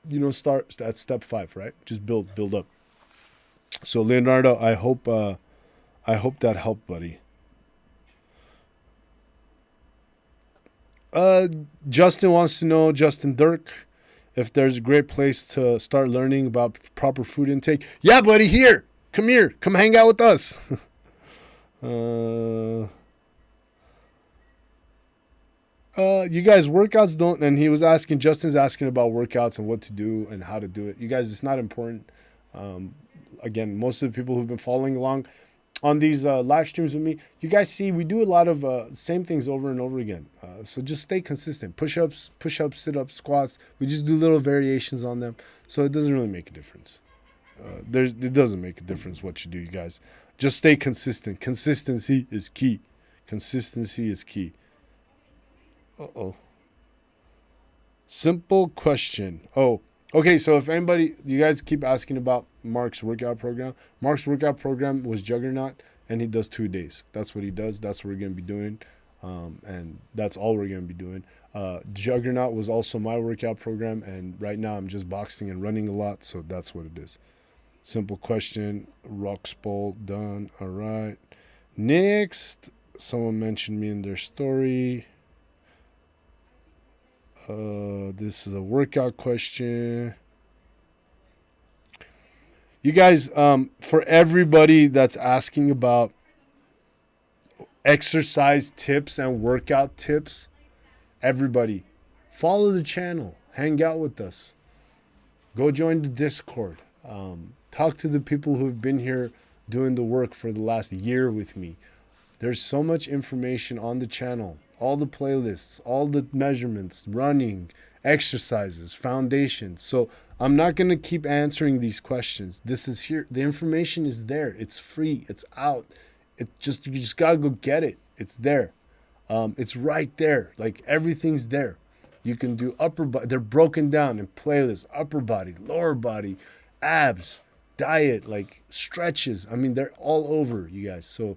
You don't start at step 5, right? Just build up. So Leonardo, I hope that helped, buddy. Justin wants to know, Justin Dirk, if there's a great place to start learning about proper food intake. Yeah, buddy, here. Come here. Come hang out with us. You guys, workouts don't, and he was asking, Justin's asking about workouts and what to do and how to do it. You guys, it's not important. Again, most of the people who've been following along on these live streams with me, you guys see we do a lot of same things over and over again. So just stay consistent. Push-ups, sit-ups, squats. We just do little variations on them. So it doesn't really make a difference. It doesn't make a difference what you do, you guys. Just stay consistent. Consistency is key. Consistency is key. Uh-oh. Simple question. Oh, okay. So if anybody, you guys keep asking about Mark's workout program. Mark's workout program was Juggernaut, and he does 2 days. That's what he does. That's what we're going to be doing. And that's all we're going to be doing. Juggernaut was also my workout program, and right now I'm just boxing and running a lot, so that's what it is. Simple question. Rocks bowl done. All right. Next, someone mentioned me in their story. This is a workout question. You guys, for everybody that's asking about exercise tips and workout tips, everybody, follow the channel. Hang out with us. Go join the Discord. Talk to the people who have been here doing the work for the last year with me. There's so much information on the channel. All the playlists, all the measurements, running, exercises, foundations. So I'm not going to keep answering these questions. This is here. The information is there. It's free. It's out. You just got to go get it. It's there. It's right there. Like everything's there. You can do upper body. They're broken down in playlists. Upper body, lower body, abs, diet, like stretches. I mean, they're all over, you guys. So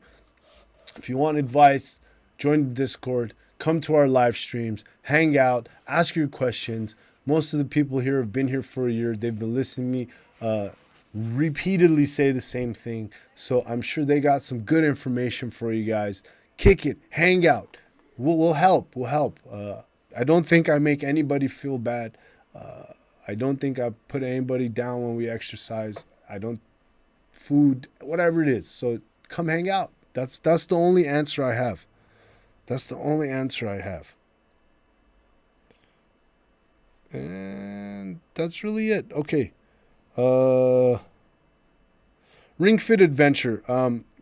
if you want advice, join the Discord, come to our live streams, hang out, ask your questions. Most of the people here have been here for a year. They've been listening to me repeatedly say the same thing. So I'm sure they got some good information for you guys. Kick it, hang out. We'll help. We'll help. I don't think I make anybody feel bad. I don't think I put anybody down when we exercise. Food, whatever it is. So come hang out. That's the only answer I have. That's the only answer I have. And that's really it. Okay. Ring Fit Adventure.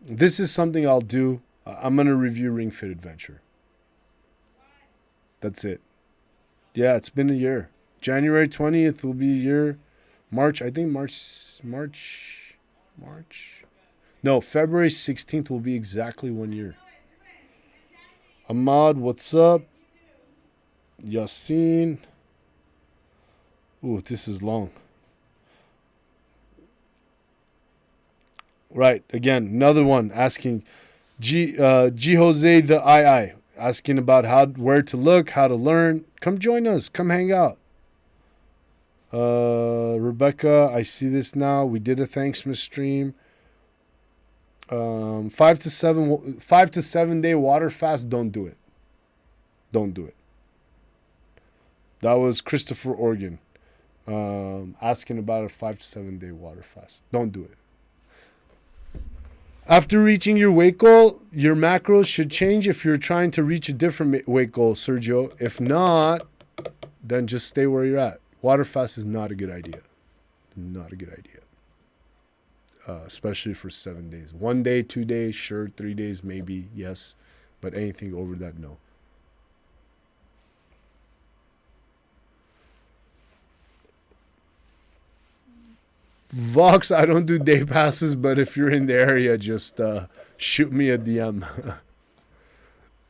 This is something I'll do. I'm going to review Ring Fit Adventure. That's it. Yeah, it's been a year. January 20th will be a year. March. No, February 16th will be exactly 1 year. Ahmad, what's up? Yassine. Ooh, this is long. Right, again, another one asking G Jose the II asking about where to look, how to learn. Come join us. Come hang out. Rebecca, I see this now. We did a Thanksmas stream. 5 to 7 day water fast. Don't do it. Don't do it. That was Christopher Organ asking about a 5 to 7 day water fast. Don't do it. After reaching your weight goal, your macros should change if you're trying to reach a different weight goal, Sergio. If not, then just stay where you're at. Water fast is not a good idea. Not a good idea. Especially for 7 days. 1 day, 2 days, sure. 3 days, maybe, yes. But anything over that, no. Vox, I don't do day passes, but if you're in the area, just shoot me a DM.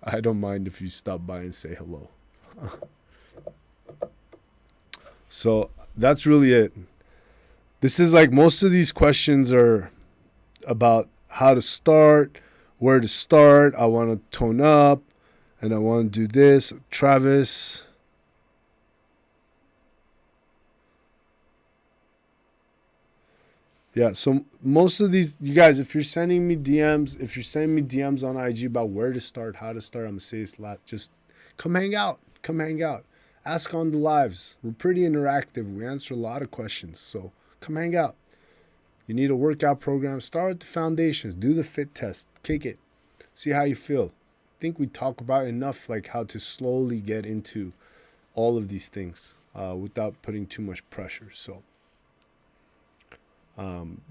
I don't mind if you stop by and say hello. So that's really it. This is like most of these questions are about how to start, where to start. I want to tone up, and I want to do this. Travis. Yeah, so most of these, you guys, if you're sending me DMs on IG about where to start, how to start, I'm going to say this a lot. Just come hang out. Come hang out. Ask on the lives. We're pretty interactive. We answer a lot of questions. So come hang out. You need a workout program, start with the foundations. Do the fit test. Kick it. See how you feel. I think we talk about enough, like how to slowly get into all of these things without putting too much pressure. So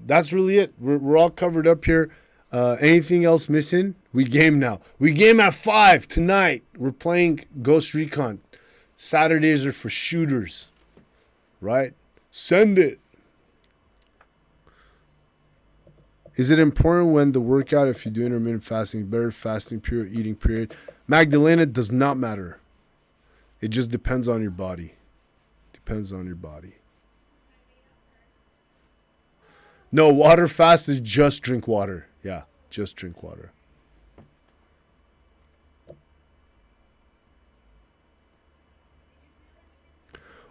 that's really it. We're all covered up here. Anything else missing? We game now. We game at 5 tonight. We're playing Ghost Recon. Saturdays are for shooters, right? Send it. Is it important when the workout, if you do intermittent fasting, better fasting period, eating period? Magdalena, does not matter. It just depends on your body. Depends on your body. No, water fast is just drink water. Yeah, just drink water.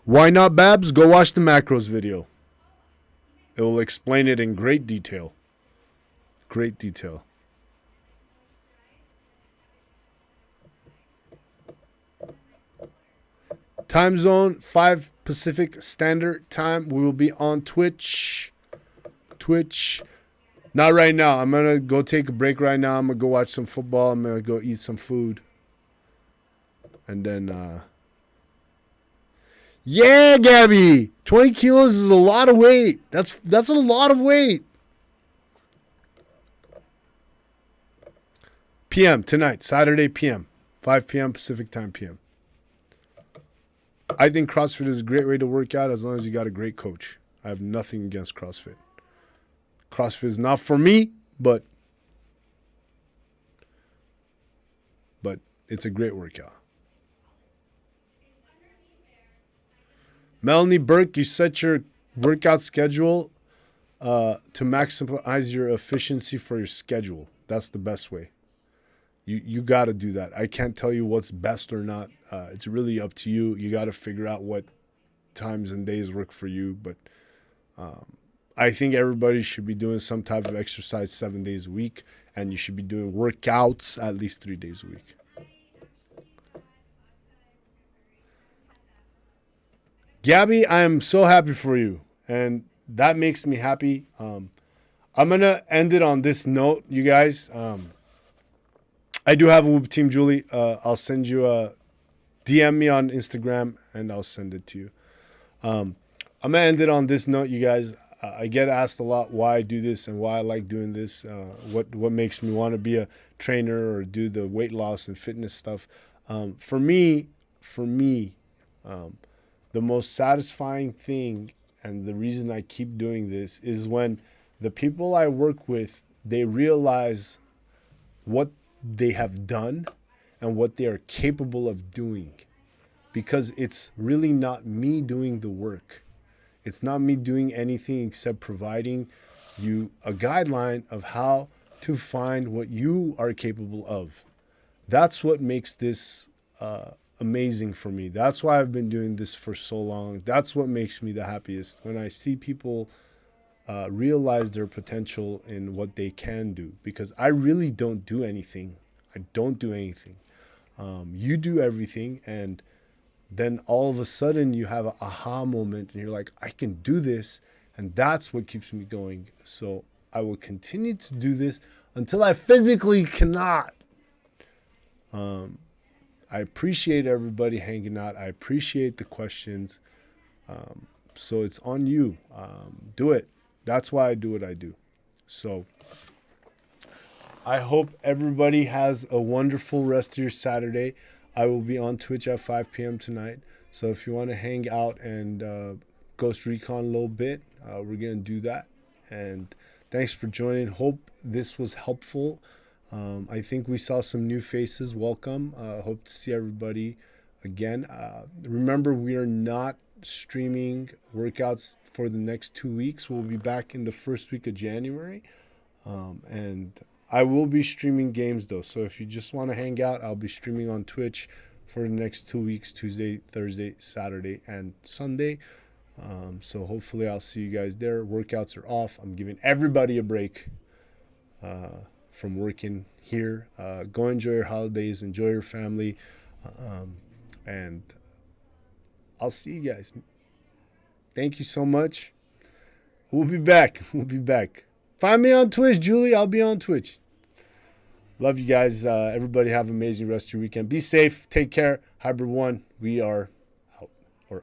Why not, Babs? Go watch the macros video. It will explain it in great detail. Great detail. Time zone, 5 Pacific Standard Time. We will be on Twitch. Not right now. I'm going to go take a break right now. I'm going to go watch some football. I'm going to go eat some food. And then, yeah, Gabby. 20 kilos is a lot of weight. That's a lot of weight. PM tonight, Saturday PM, 5 p.m. Pacific Time PM. I think CrossFit is a great way to work out as long as you got a great coach. I have nothing against CrossFit. CrossFit is not for me, but it's a great workout. Melanie Burke, you set your workout schedule to maximize your efficiency for your schedule. That's the best way. You got to do that. I can't tell you what's best or not. It's really up to you. You got to figure out what times and days work for you. But I think everybody should be doing some type of exercise 7 days a week, and you should be doing workouts at least 3 days a week. Gabby, I am so happy for you, and that makes me happy. I'm going to end it on this note, you guys. I do have a Whoop Team Julie. I'll send you a DM me on Instagram, and I'll send it to you. I'm going to end it on this note, you guys. I get asked a lot why I do this and why I like doing this, what makes me want to be a trainer or do the weight loss and fitness stuff. For me, the most satisfying thing and the reason I keep doing this is when the people I work with, they realize what they have done and what they are capable of doing, because it's really not me doing the work. It's not me doing anything except providing you a guideline of how to find what you are capable of. That's what makes this amazing for me. That's why I've been doing this for so long. That's what makes me the happiest, when I see people realize their potential in what they can do, because I really don't do anything. I don't do anything. You do everything, and then all of a sudden you have an aha moment and you're like, I can do this, and that's what keeps me going. So I will continue to do this until I physically cannot. I appreciate everybody hanging out. I appreciate the questions. So it's on you. Do it. That's why I do what I do. So I hope everybody has a wonderful rest of your Saturday. I will be on Twitch at 5 p.m. tonight. So if you want to hang out and Ghost Recon a little bit, we're going to do that. And thanks for joining. Hope this was helpful. I think we saw some new faces. Welcome. Hope to see everybody again. Remember, we are not streaming workouts for the next 2 weeks. We'll be back in the first week of January. And I will be streaming games though. So if you just want to hang out, I'll be streaming on Twitch for the next 2 weeks, Tuesday, Thursday, Saturday, and Sunday. So hopefully I'll see you guys there. Workouts are off. I'm giving everybody a break from working here. Go enjoy your holidays, enjoy your family, and I'll see you guys. Thank you so much. We'll be back. Find me on Twitch, Julie. I'll be on Twitch. Love you guys. Everybody have an amazing rest of your weekend. Be safe. Take care. Hybrid One. We are